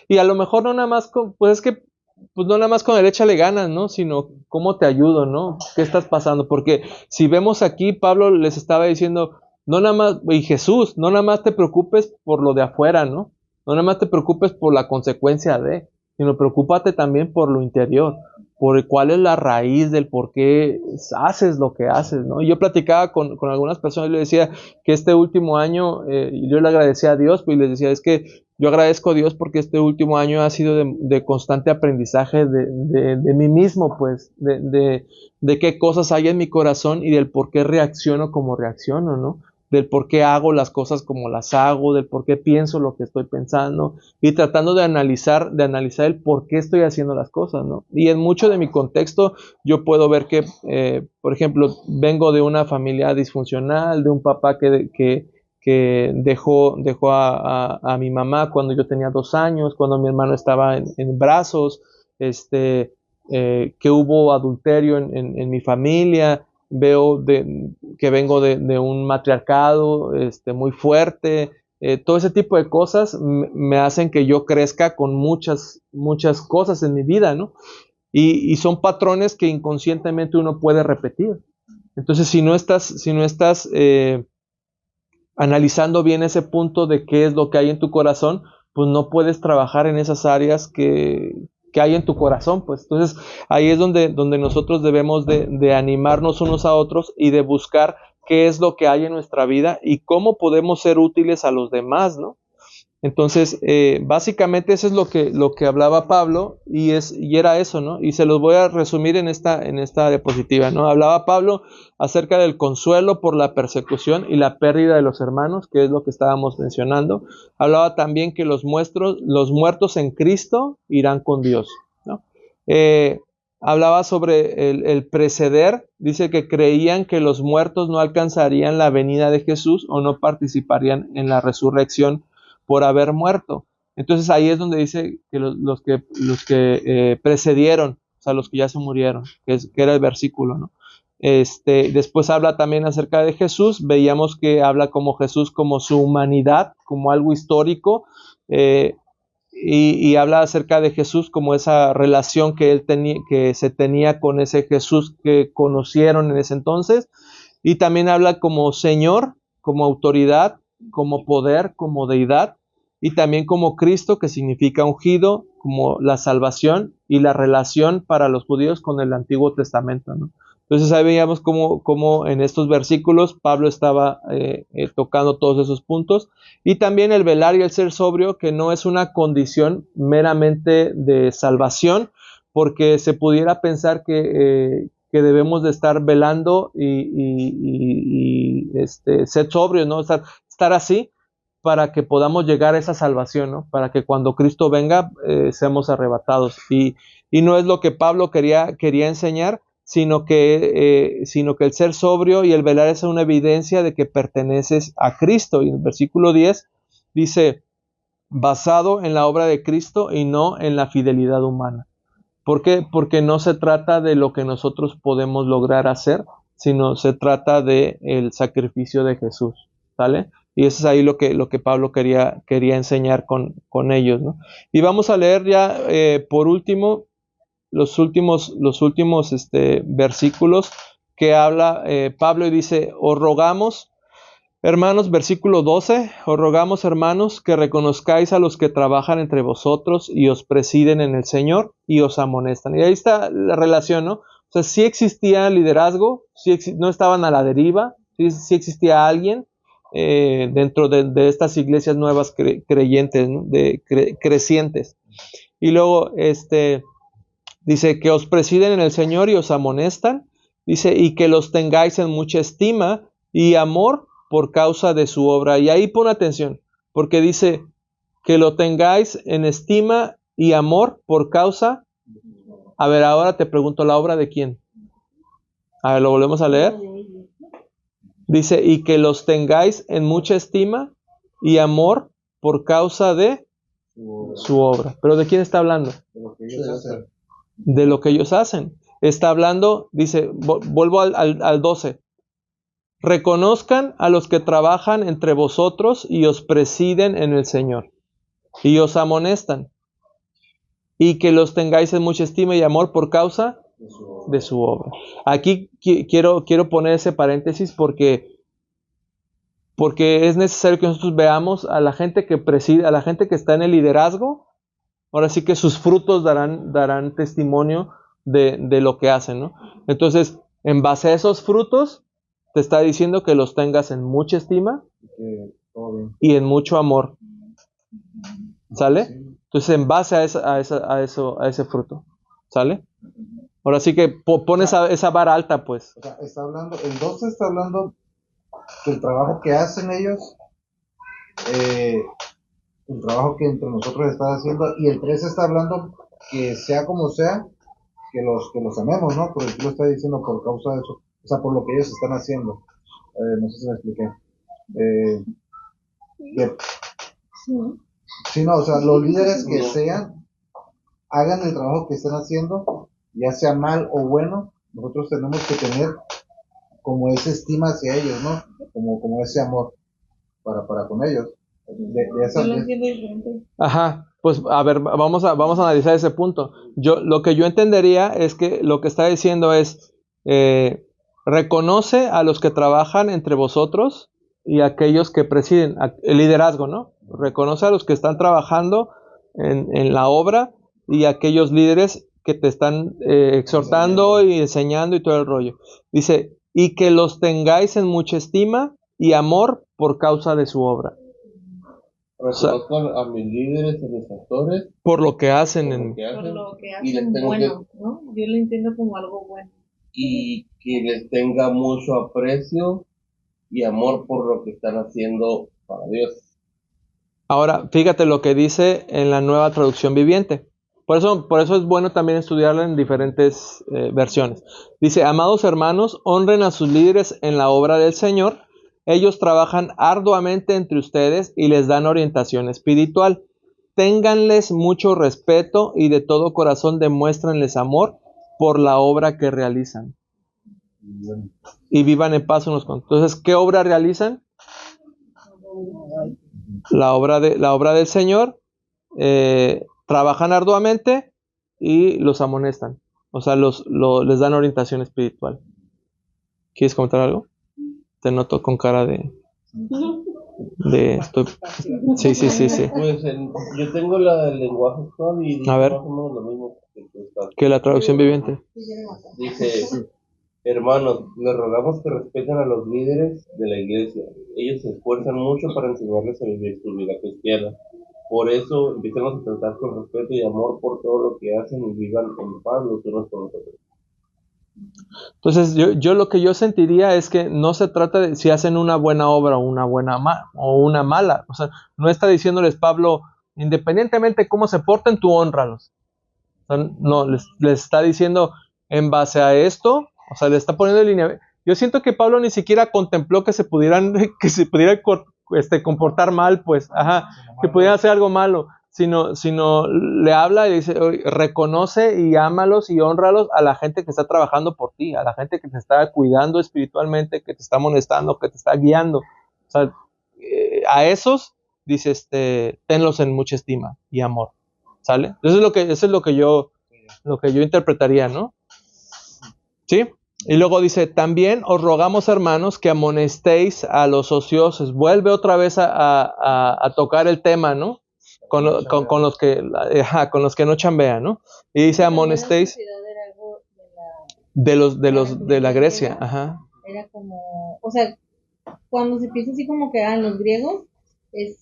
Y a lo mejor no nada más no nada más con el échale ganas, ¿no? Sino cómo te ayudo, ¿no? ¿Qué estás pasando? Porque si vemos aquí, Pablo les estaba diciendo, no nada más, y Jesús, no nada más te preocupes por lo de afuera, ¿no? No nada más te preocupes por la consecuencia sino preocúpate también por lo interior, por cuál es la raíz del por qué haces lo que haces, ¿no? Y yo platicaba con algunas personas y les decía que este último año, yo le agradecía a Dios, pues, y les decía, es que yo agradezco a Dios porque este último año ha sido de constante aprendizaje de mí mismo, pues, de qué cosas hay en mi corazón y del por qué reacciono como reacciono, ¿no? Del por qué hago las cosas como las hago, del por qué pienso lo que estoy pensando, y tratando de analizar el por qué estoy haciendo las cosas, ¿no? Y en mucho de mi contexto yo puedo ver que, por ejemplo, vengo de una familia disfuncional, de un papá que dejó a mi mamá cuando yo tenía 2 años, cuando mi hermano estaba en brazos, que hubo adulterio en mi familia. Veo que vengo de un matriarcado muy fuerte. Todo ese tipo de cosas me hacen que yo crezca con muchas cosas en mi vida, ¿no? Y son patrones que inconscientemente uno puede repetir. Entonces, si no estás analizando bien ese punto de qué es lo que hay en tu corazón, pues no puedes trabajar en esas áreas que hay en tu corazón, pues. Entonces ahí es donde nosotros debemos de animarnos unos a otros y de buscar qué es lo que hay en nuestra vida y cómo podemos ser útiles a los demás, ¿no? Entonces, básicamente eso es lo que hablaba Pablo y era eso, ¿no? Y se los voy a resumir en esta diapositiva, ¿no? Hablaba Pablo acerca del consuelo por la persecución y la pérdida de los hermanos, que es lo que estábamos mencionando. Hablaba también que los muertos en Cristo irán con Dios, ¿no? Hablaba sobre el preceder, dice que creían que los muertos no alcanzarían la venida de Jesús o no participarían en la resurrección por haber muerto. Entonces ahí es donde dice que los que precedieron, o sea, los que ya se murieron, que era el versículo, ¿no? Después habla también acerca de Jesús, veíamos que habla como Jesús, como su humanidad, como algo histórico, y habla acerca de Jesús como esa relación que se tenía con ese Jesús que conocieron en ese entonces, y también habla como Señor, como autoridad, como poder, como deidad, y también como Cristo, que significa ungido, como la salvación y la relación para los judíos con el Antiguo Testamento, ¿no? Entonces ahí veíamos cómo en estos versículos Pablo estaba tocando todos esos puntos, y también el velar y el ser sobrio, que no es una condición meramente de salvación, porque se pudiera pensar que debemos de estar velando y ser sobrios, ¿no? Estar así para que podamos llegar a esa salvación, ¿no? Para que cuando Cristo venga seamos arrebatados. Y no es lo que Pablo quería enseñar, sino que el ser sobrio y el velar es una evidencia de que perteneces a Cristo. Y en el versículo 10 dice, basado en la obra de Cristo y no en la fidelidad humana. ¿Por qué? Porque no se trata de lo que nosotros podemos lograr hacer, sino se trata del sacrificio de Jesús, ¿sale? Y eso es ahí lo que Pablo quería enseñar con ellos, ¿no? Y vamos a leer ya, por último, los últimos versículos que habla Pablo, y dice, os rogamos, hermanos, versículo 12, os rogamos, hermanos, que reconozcáis a los que trabajan entre vosotros y os presiden en el Señor y os amonestan. Y ahí está la relación, ¿no? O sea, sí existía liderazgo, no estaban a la deriva, sí existía alguien dentro de estas iglesias nuevas creyentes, ¿no? Crecientes. Y luego, dice que os presiden en el Señor y os amonestan, dice, y que los tengáis en mucha estima y amor por causa de su obra. Y ahí pon atención, porque dice que lo tengáis en estima y amor por causa. A ver, ahora te pregunto, ¿la obra de quién? A ver, lo volvemos a leer. Dice, y que los tengáis en mucha estima y amor por causa de su obra. ¿Pero de quién está hablando? De lo que ellos hacen. Está hablando, dice, vuelvo al 12. Reconozcan a los que trabajan entre vosotros y os presiden en el Señor y os amonestan, y que los tengáis en mucha estima y amor por causa de su obra. Aquí quiero poner ese paréntesis porque es necesario que nosotros veamos a la gente que preside, a la gente que está en el liderazgo. Ahora sí que sus frutos darán testimonio de lo que hacen, ¿no? Entonces, en base a esos frutos, te está diciendo que los tengas en mucha estima y en mucho amor. ¿Sale? Entonces, en base a ese fruto. ¿Sale? Ahora sí que pones esa vara alta, pues. O sea, está hablando, el 12 está hablando del trabajo que hacen ellos, el trabajo que entre nosotros están haciendo, y el 13 está hablando que sea como sea, que los amemos, ¿no? Porque tú lo estás diciendo por causa de eso, o sea, por lo que ellos están haciendo. No sé si me expliqué. Sí, no, o sea, los líderes que sean, hagan el trabajo que están haciendo, ya sea mal o bueno, nosotros tenemos que tener como esa estima hacia ellos, ¿no? Como ese amor para con ellos. Ajá, pues a ver, vamos a analizar ese punto. Lo que yo entendería es que lo que está diciendo es, reconoce a los que trabajan entre vosotros y aquellos que presiden, el liderazgo, ¿no? Reconoce a los que están trabajando en la obra y aquellos líderes que te están exhortando y enseñando y todo el rollo. Dice, y que los tengáis en mucha estima y amor por causa de su obra. Reconozco a mis líderes, a mis actores, por lo que hacen por lo en... que Por hacen, lo que y les hacen tengo bueno, ¿no? Yo lo entiendo como algo bueno. y que les tenga mucho aprecio y amor por lo que están haciendo para Dios. Ahora, fíjate lo que dice en la Nueva Traducción Viviente. Por eso es bueno también estudiarla en diferentes versiones. Dice, amados hermanos, honren a sus líderes en la obra del Señor. Ellos trabajan arduamente entre ustedes y les dan orientación espiritual. Ténganles mucho respeto y de todo corazón demuéstrenles amor por la obra que realizan. Y vivan en paz unos con otros. Entonces, ¿qué obra realizan? La obra del Señor. Trabajan arduamente y los amonestan. O sea, les dan orientación espiritual. ¿Quieres comentar algo? Te noto con cara de estoy... Sí. Pues yo tengo la del lenguaje actual y dice A ver. más o menos lo mismo que tú estás. Que la traducción viviente. Dice, hermanos, les rogamos que respeten a los líderes de la iglesia. Ellos se esfuerzan mucho para enseñarles a vivir su vida cristiana. Por eso, empecemos a tratar con respeto y amor por todo lo que hacen y vivan en paz los unos con los otros. Entonces, yo lo que yo sentiría es que no se trata de si hacen una buena obra o una mala. O sea, no está diciéndoles Pablo, independientemente de cómo se porten, tú hónralos. O sea, no, les está diciendo en base a esto, o sea, le está poniendo en línea. Yo siento que Pablo ni siquiera contempló que se pudieran comportar mal, pues, que pudieran hacer algo malo, sino le habla y dice, reconoce y ámalos y hónralos a la gente que está trabajando por ti, a la gente que te está cuidando espiritualmente, que te está amonestando, que te está guiando. O sea, a esos, dice, tenlos en mucha estima y amor. ¿Sale? Eso es lo que yo interpretaría, ¿no? ¿Sí? Y luego dice, también os rogamos, hermanos, que amonestéis a los ociosos. Vuelve otra vez a tocar el tema, ¿no? Con los que no chambean, ¿no? Y dice, amonestéis de la Grecia. Ajá. Era como, o sea, cuando se piensa así como que los griegos, es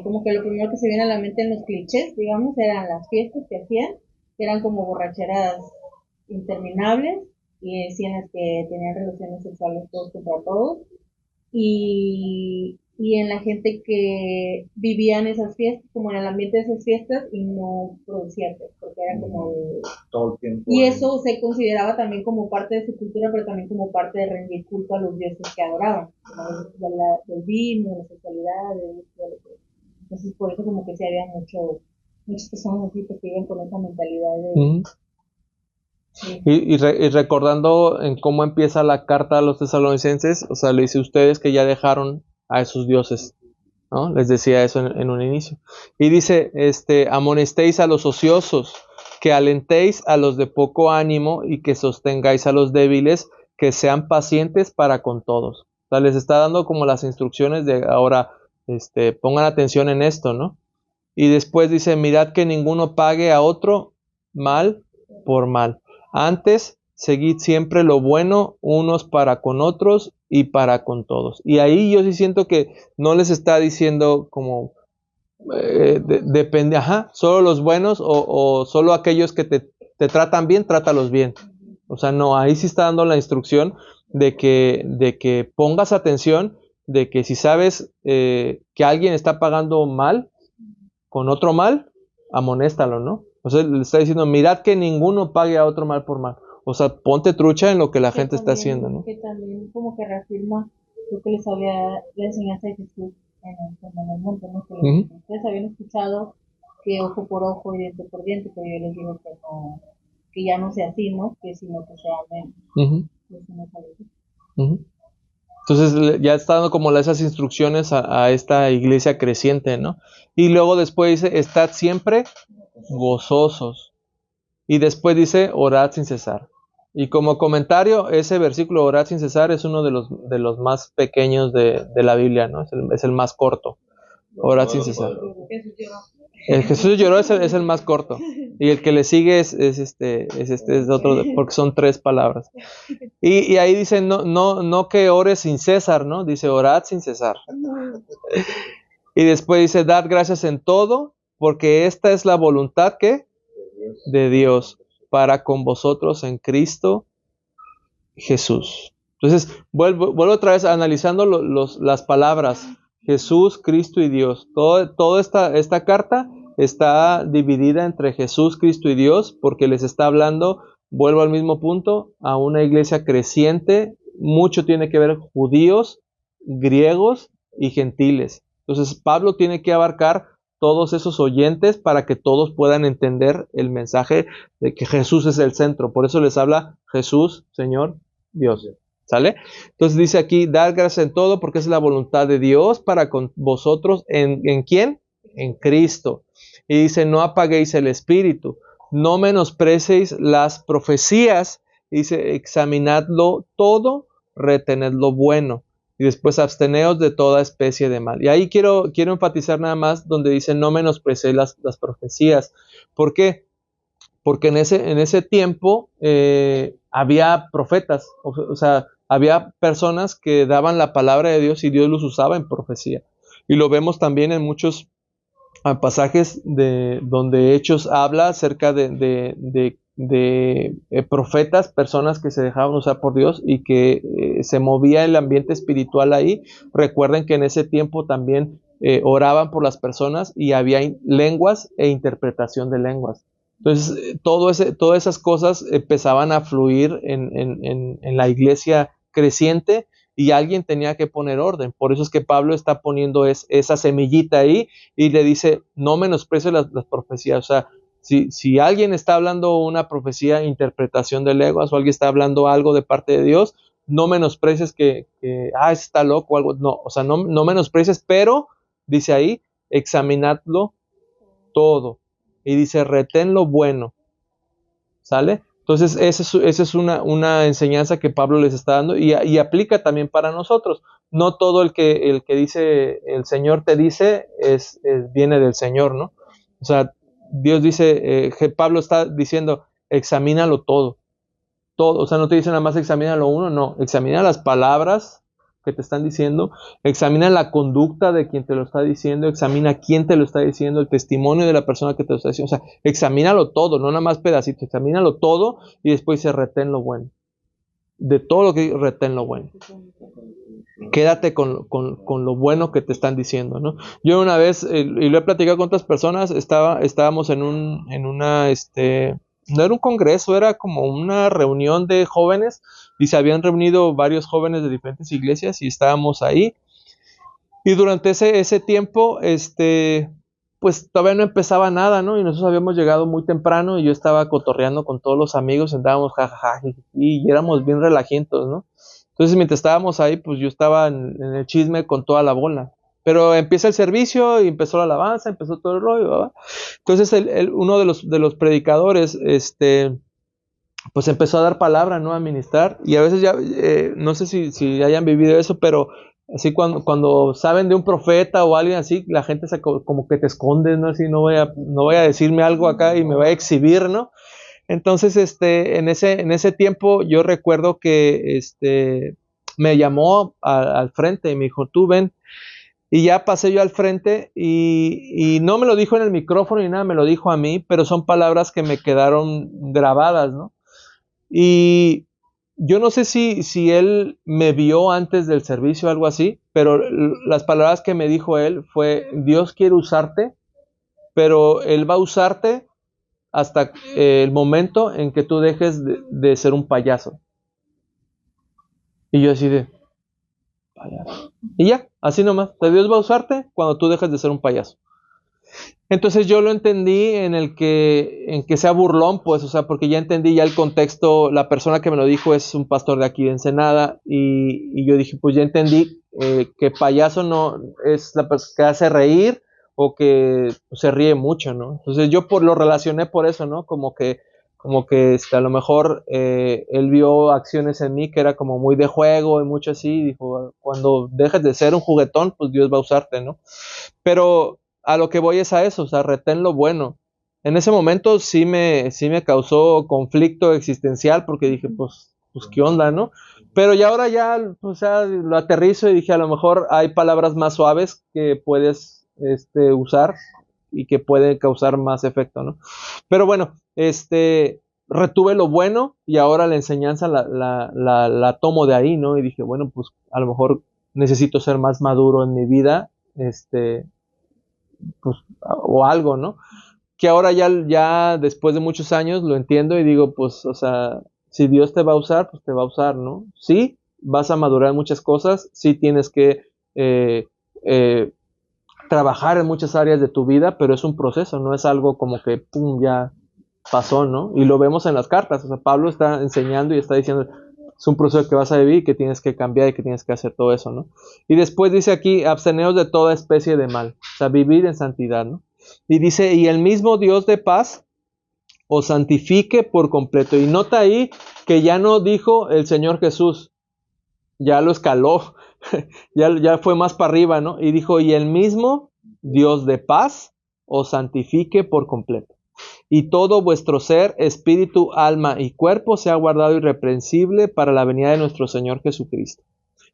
como que lo primero que se viene a la mente en los clichés, digamos, eran las fiestas que hacían, que eran como borracheras interminables, y en las que tenían relaciones sexuales todos contra todos, y en la gente que vivía en esas fiestas, como en el ambiente de esas fiestas, y no producía, porque era como todo el tiempo. Y eso se consideraba también como parte de su cultura, pero también como parte de rendir culto a los dioses que adoraban, del vino, de la sexualidad, entonces por eso como que sí había muchas personas así que viven con esa mentalidad de... Sí. Y recordando en cómo empieza la carta a los tesalonicenses, o sea, le dice ustedes que ya dejaron a esos dioses, ¿no? Les decía eso en un inicio. Y dice, amonestéis a los ociosos, que alentéis a los de poco ánimo y que sostengáis a los débiles, que sean pacientes para con todos. O sea, les está dando como las instrucciones de ahora, pongan atención en esto, ¿no? Y después dice, mirad que ninguno pague a otro mal por mal. Antes, seguid siempre lo bueno unos para con otros y para con todos. Y ahí yo sí siento que no les está diciendo como depende, solo los buenos o solo aquellos que te tratan bien, trátalos bien. O sea, no, ahí sí está dando la instrucción de que pongas atención, de que si sabes que alguien está pagando mal con otro mal, amonéstalo, ¿no? O sea, le está diciendo, mirad que ninguno pague a otro mal por mal. O sea, ponte trucha en lo que la gente está haciendo, ¿no? Que también como que reafirma lo que les había la enseñanza de Jesús en el monte, ¿no? Que ustedes habían escuchado que ojo por ojo y diente por diente, pero yo les digo que no, que ya no sea así, ¿no? Que sino que sea menos. Entonces ya está dando como esas instrucciones a esta iglesia creciente, ¿no? Y luego después dice, estad siempre gozosos. Y después dice, orad sin cesar. Y como comentario, ese versículo, orad sin cesar, es uno de los más pequeños de la Biblia, ¿no? Es el más corto. Orad sin cesar. El Jesús lloró es el más corto. Y el que le sigue es otro, porque son 3 palabras. Y ahí dice, no que ores sin cesar, ¿no? Dice, orad sin cesar. Y después dice, dad gracias en todo, porque esta es la voluntad que de Dios para con vosotros en Cristo Jesús. Entonces, vuelvo otra vez analizando las palabras Jesús, Cristo y Dios. Toda esta carta está dividida entre Jesús, Cristo y Dios, porque les está hablando, vuelvo al mismo punto, a una iglesia creciente. Mucho tiene que ver judíos, griegos y gentiles. Entonces, Pablo tiene que abarcar todos esos oyentes para que todos puedan entender el mensaje de que Jesús es el centro. Por eso les habla Jesús, Señor, Dios. ¿Sale? Entonces dice aquí, dar gracias en todo porque es la voluntad de Dios para con vosotros. ¿En quién? En Cristo. Y dice, no apaguéis el espíritu, no menospreciéis las profecías. Y dice, examinadlo todo, retened lo bueno. Y después absteneos de toda especie de mal. Y ahí quiero enfatizar nada más donde dice, no menospreciéis las profecías. ¿Por qué? Porque en ese tiempo había profetas, o sea, había personas que daban la palabra de Dios y Dios los usaba en profecía. Y lo vemos también en muchos pasajes donde Hechos habla acerca de profetas, personas que se dejaban usar por Dios y que se movía el ambiente espiritual ahí. Recuerden que en ese tiempo también oraban por las personas y había lenguas e interpretación de lenguas. Entonces, todas esas cosas empezaban a fluir en la iglesia creciente y alguien tenía que poner orden. Por eso es que Pablo está poniendo esa semillita ahí y le dice, no menosprecies las profecías. O sea, si alguien está hablando una profecía, interpretación de lenguas, o alguien está hablando algo de parte de Dios, no menosprecies que está loco o algo. No, o sea, no menosprecies, pero, dice ahí, examinadlo todo. Y dice, retén lo bueno. ¿Sale? Entonces, esa es una enseñanza que Pablo les está dando y aplica también para nosotros. No todo el que dice, el Señor te dice, viene del Señor, ¿no? O sea, Dios dice, Pablo está diciendo, examínalo todo. O sea, no te dice nada más examínalo uno, no, examina las palabras que te están diciendo, examina la conducta de quien te lo está diciendo, examina quién te lo está diciendo, el testimonio de la persona que te lo está diciendo, o sea, examínalo todo, no nada más pedacitos, examínalo todo y después se retén lo bueno. De todo lo que retén lo bueno. Quédate con lo bueno que te están diciendo, ¿no? Yo una vez, y lo he platicado con otras personas, estábamos en una, no era un congreso, era como una reunión de jóvenes y se habían reunido varios jóvenes de diferentes iglesias y estábamos ahí. Y durante ese tiempo, pues todavía no empezaba nada, ¿no? Y nosotros habíamos llegado muy temprano y yo estaba cotorreando con todos los amigos, andábamos jajaja y éramos bien relajientos, ¿no? Entonces mientras estábamos ahí, pues yo estaba en el chisme con toda la bola. Pero empieza el servicio y empezó la alabanza, empezó todo el rollo, ¿verdad? Entonces uno de los predicadores, pues empezó a dar palabra, ¿no? A ministrar. Y a veces ya, no sé si hayan vivido eso, pero así cuando saben de un profeta o alguien así, la gente como que te esconde, ¿no? Así no voy a decirme algo acá y me voy a exhibir, ¿no? Entonces, en ese tiempo yo recuerdo que me llamó al frente y me dijo, tú ven. Y ya pasé yo al frente y no me lo dijo en el micrófono ni nada, me lo dijo a mí, pero son palabras que me quedaron grabadas, ¿no? Y yo no sé si él me vio antes del servicio o algo así, pero las palabras que me dijo él fue, Dios quiere usarte, pero Él va a usarte hasta el momento en que tú dejes de ser un payaso. Y yo así de, payaso. Y ya, así nomás, Dios va a usarte cuando tú dejes de ser un payaso. Entonces yo lo entendí en que sea burlón, pues, o sea, porque ya entendí ya el contexto, la persona que me lo dijo es un pastor de aquí de Ensenada, y yo dije, pues ya entendí que payaso no es la persona que hace reír o que se ríe mucho, ¿no? Entonces yo lo relacioné por eso, ¿no? Como que a lo mejor él vio acciones en mí que era como muy de juego y mucho así, y dijo, cuando dejes de ser un juguetón, pues Dios va a usarte, ¿no? Pero a lo que voy es a eso, o sea, retén lo bueno. En ese momento sí me causó conflicto existencial porque dije, pues qué onda, ¿no? Pero ya ahora ya, o sea, lo aterrizo y dije, a lo mejor hay palabras más suaves que puedes usar y que puede causar más efecto, ¿no? Pero bueno, retuve lo bueno y ahora la enseñanza la tomo de ahí, ¿no? Y dije, bueno, pues a lo mejor necesito ser más maduro en mi vida, pues, o algo, ¿no? Que ahora ya después de muchos años lo entiendo y digo, pues, o sea, si Dios te va a usar, pues te va a usar, ¿no? Sí, vas a madurar muchas cosas, sí tienes que eh, eh, trabajar en muchas áreas de tu vida, pero es un proceso, no es algo como que, pum, ya pasó, ¿no? Y lo vemos en las cartas, o sea, Pablo está enseñando y está diciendo, es un proceso que vas a vivir, que tienes que cambiar y que tienes que hacer todo eso, ¿no? Y después dice aquí, absteneos de toda especie de mal, o sea, vivir en santidad, ¿no? Y dice, y el mismo Dios de paz os santifique por completo. Y nota ahí que ya no dijo el Señor Jesús, ya lo escaló, ya fue más para arriba, ¿no? Y dijo, y el mismo Dios de paz os santifique por completo. Y todo vuestro ser, espíritu, alma y cuerpo sea guardado irreprensible para la venida de nuestro Señor Jesucristo.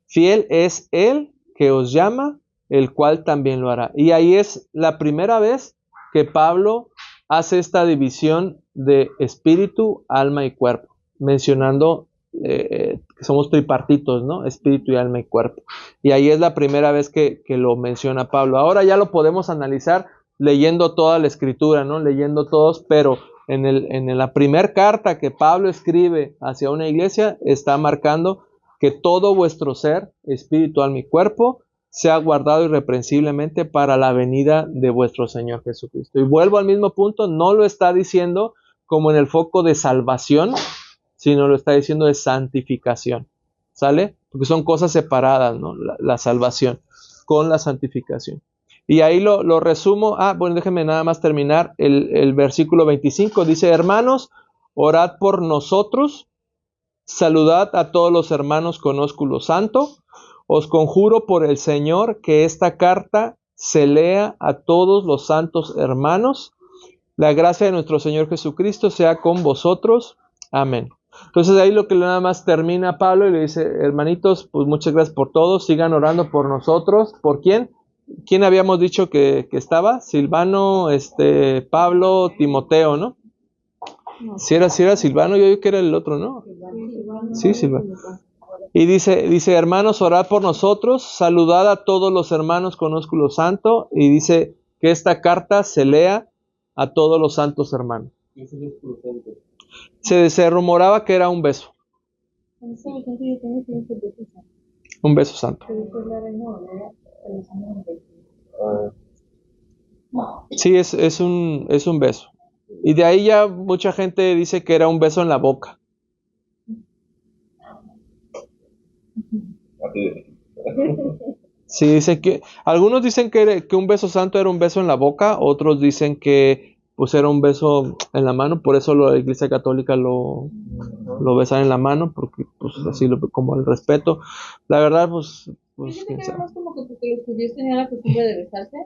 Fiel es Él que os llama, el cual también lo hará. Y ahí es la primera vez que Pablo hace esta división de espíritu, alma y cuerpo, mencionando que somos tripartitos, ¿no? Espíritu y alma y cuerpo. Y ahí es la primera vez que lo menciona Pablo. Ahora ya lo podemos analizar leyendo toda la escritura, ¿no? Leyendo todos, pero en la primera carta que Pablo escribe hacia una iglesia está marcando que todo vuestro ser, espíritu, alma y cuerpo, sea guardado irreprensiblemente para la venida de vuestro Señor Jesucristo. Y vuelvo al mismo punto, no lo está diciendo como en el foco de salvación, sino lo está diciendo de santificación, ¿sale? Porque son cosas separadas, ¿no? La salvación con la santificación. Y ahí lo resumo. Bueno, déjenme nada más terminar. El versículo 25 dice, hermanos, orad por nosotros, saludad a todos los hermanos con ósculo santo. Os conjuro por el Señor que esta carta se lea a todos los santos hermanos. La gracia de nuestro Señor Jesucristo sea con vosotros. Amén. Entonces ahí lo que nada más termina Pablo y le dice, hermanitos, pues muchas gracias por todo, sigan orando por nosotros. ¿Por quién? ¿Quién habíamos dicho que estaba? Silvano, Pablo, Timoteo, ¿no? Si era Silvano, yo digo que era el otro, ¿no? Sí, Silvano. Y dice, hermanos, orad por nosotros, saludad a todos los hermanos con ósculo santo, y dice que esta carta se lea a todos los santos hermanos. Se rumoraba que era un beso. Un beso santo. Sí, es un beso. Y de ahí ya mucha gente dice que era un beso en la boca. Sí, dice que algunos dicen que un beso santo era un beso en la boca, otros dicen que pues era un beso en la mano, por eso la Iglesia Católica lo besan en la mano, porque pues así como el respeto. La verdad, pues Yo creo que era más como que porque los judíos tenían la costumbre de besarse.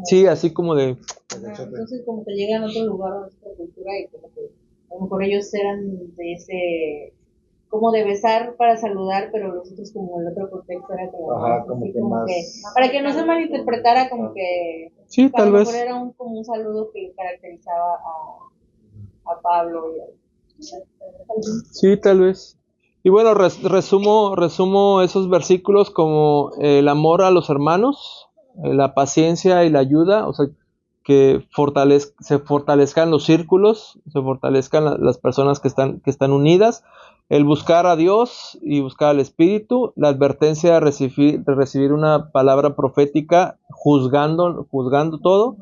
Sí, así como de... Entonces como que llegan a otro lugar, a otra cultura y como que a lo mejor ellos eran de ese, como de besar para saludar, pero los otros como el otro contexto era como, como así, que como más... que, para que no se malinterpretara como que Sí, a tal lo vez. mejor era como un saludo que caracterizaba a Pablo y Sí, tal vez. Y bueno, resumo esos versículos como el amor a los hermanos, la paciencia y la ayuda, o sea, que se fortalezcan los círculos, se fortalezcan las personas que están unidas, el buscar a Dios y buscar al Espíritu, la advertencia de recibir una palabra profética juzgando todo,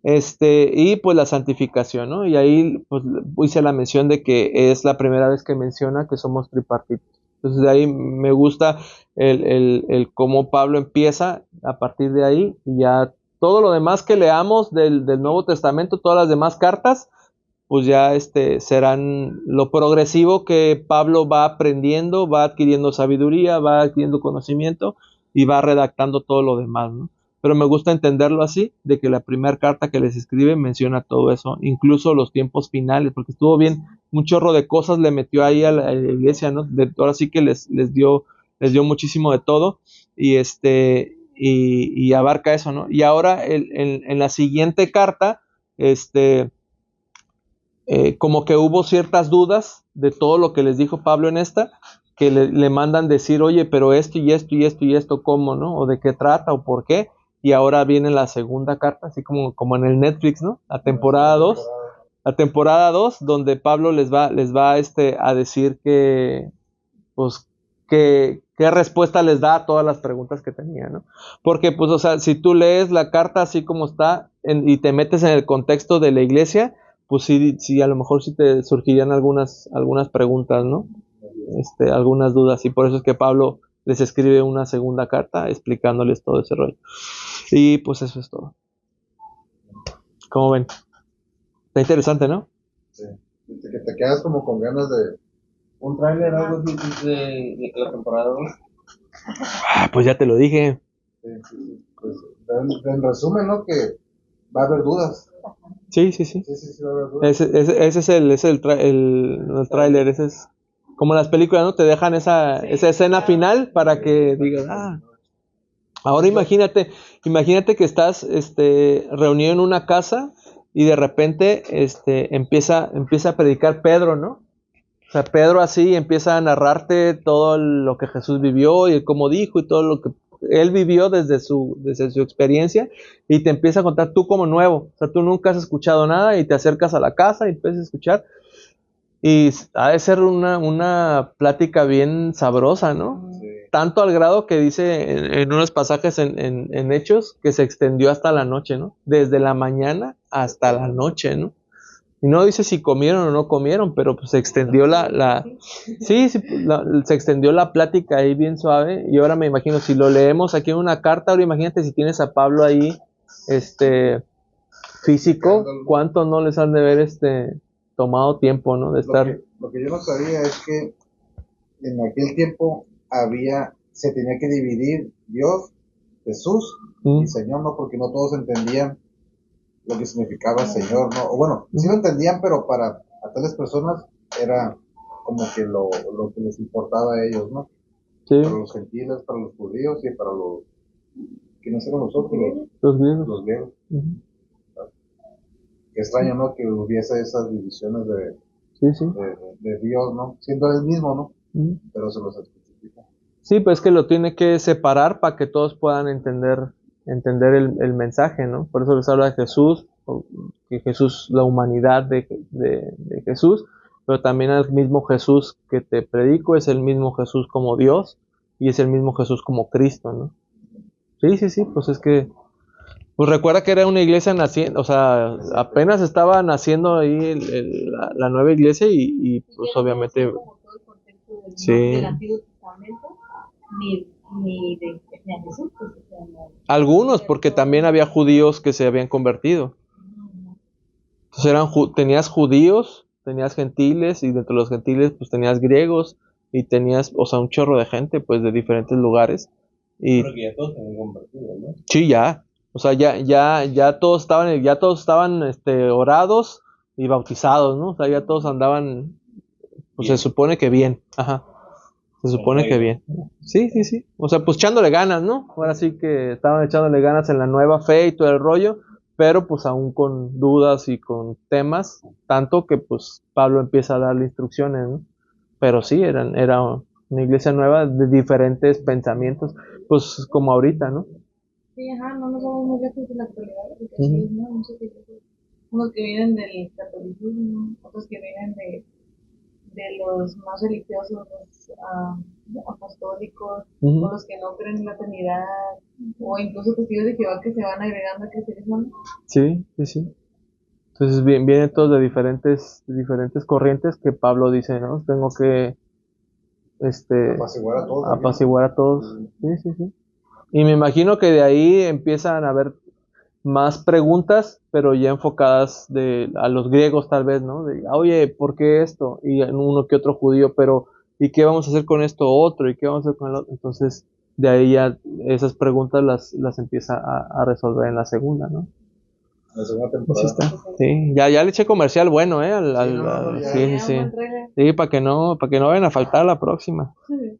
y pues la santificación, ¿no? Y ahí pues hice la mención de que es la primera vez que menciona que somos tripartitos. Entonces de ahí me gusta el cómo Pablo empieza a partir de ahí, y ya todo lo demás que leamos del Nuevo Testamento, todas las demás cartas, pues ya serán lo progresivo que Pablo va aprendiendo, va adquiriendo sabiduría, va adquiriendo conocimiento y va redactando todo lo demás, ¿no? Pero me gusta entenderlo así, de que la primera carta que les escribe menciona todo eso, incluso los tiempos finales, porque estuvo bien, un chorro de cosas le metió ahí a la iglesia, ¿no? Ahora sí que les dio muchísimo de todo, y abarca eso, ¿no? Y ahora en la siguiente carta, como que hubo ciertas dudas de todo lo que les dijo Pablo en esta, que le mandan decir, oye, pero esto y esto y esto y esto, ¿cómo, no? O de qué trata o por qué. Y ahora viene la segunda carta, así como en el Netflix, ¿no? La temporada 2. La temporada 2, donde Pablo les va a decir que, pues, qué respuesta les da a todas las preguntas que tenía, ¿no? Porque, pues, o sea, si tú lees la carta así como está y te metes en el contexto de la iglesia, pues sí, a lo mejor sí te surgirían algunas preguntas, ¿no? Algunas dudas, y por eso es que Pablo les escribe una segunda carta explicándoles todo ese rollo. Y pues eso es todo. ¿Cómo ven? Está interesante, ¿no? Sí. Que te quedas como con ganas de... Un tráiler, algo así de la temporada 2. Pues ya te lo dije. Sí. Pues, en resumen, ¿no? Que va a haber dudas. Sí. Sí, va a haber dudas. Ese es el tráiler, ese es como las películas, ¿no? Te dejan esa escena final para que digas, ahora imagínate que estás reunido en una casa y de repente empieza a predicar Pedro, ¿no? O sea, Pedro así empieza a narrarte todo lo que Jesús vivió y cómo dijo y todo lo que él vivió desde su experiencia, y te empieza a contar tú como nuevo. O sea, tú nunca has escuchado nada y te acercas a la casa y empiezas a escuchar. Y ha de ser una plática bien sabrosa, ¿no? Sí. Tanto al grado que dice en unos pasajes en Hechos que se extendió hasta la noche, ¿no? Desde la mañana hasta la noche, ¿no? Y no dice si comieron o no comieron, pero pues se extendió se extendió la plática ahí bien suave. Y ahora me imagino, si lo leemos aquí en una carta, ahora imagínate si tienes a Pablo ahí, físico, cuánto no les han de ver tomado tiempo, ¿no? De estar. Lo que yo no sabía es que en aquel tiempo se tenía que dividir Dios, Jesús y Señor, ¿no? Porque no todos entendían lo que significaba Señor, ¿no? O bueno, sí lo entendían, pero para tales personas era como que lo que les importaba a ellos, ¿no? Sí. Para los gentiles, para los judíos y para los que no eran nosotros, Los griegos. los griegos. Qué extraño, ¿no? Que hubiese esas divisiones de Dios, ¿no? Siendo él mismo, ¿no? Pero se los especifica. Sí, pues que lo tiene que separar para que todos puedan entender el mensaje, ¿no? Por eso les habla de Jesús, que Jesús, la humanidad de Jesús, pero también el mismo Jesús que te predico es el mismo Jesús como Dios y es el mismo Jesús como Cristo, ¿no? Sí, pues es que, pues recuerda que era una iglesia naciendo, o sea, apenas estaba naciendo ahí la nueva iglesia y pues obviamente, sí. Del Antiguo Testamento, ni de Jesús, pues, o sea, no. Algunos, porque también había judíos que se habían convertido. Entonces tenías judíos, tenías gentiles, y dentro de los gentiles pues tenías griegos, y tenías, o sea, un chorro de gente pues de diferentes lugares. Y Creo que ya todos se han convertido, ¿no? sí, ya. O sea, ya todos estaban orados y bautizados, ¿no? O sea, ya todos andaban, pues Bien. se supone que bien. Ajá. Se supone que bien. Sí. O sea, pues echándole ganas, ¿no? Ahora sí que estaban echándole ganas en la nueva fe y todo el rollo, pero pues aún con dudas y con temas, tanto que pues Pablo empieza a darle instrucciones, ¿no? Pero sí, era una iglesia nueva de diferentes pensamientos, pues como ahorita, ¿no? Sí, no somos muy lejos de la actualidad, porque así es, ¿no? Muchos iglesias, unos que vienen del catolicismo, otros que vienen de los más religiosos, los apostólicos, o los que no creen en la Trinidad, o incluso testigos de Jehová que se van agregando a cristianismo. Sí. Entonces vienen todos de diferentes corrientes que Pablo dice, ¿no? Tengo que apaciguar a todos. Sí. Y me imagino que de ahí empiezan a haber más preguntas, pero ya enfocadas a los griegos tal vez, ¿no? Oye, ¿por qué esto? Y uno que otro judío, pero ¿y qué vamos a hacer con esto otro? ¿Y qué vamos a hacer con el otro? Entonces, de ahí ya esas preguntas las empieza a resolver en la segunda, ¿no? La segunda temporada. Sí, está. Sí, ya le eché comercial bueno, ya. Sí, para que no vayan a faltar la próxima.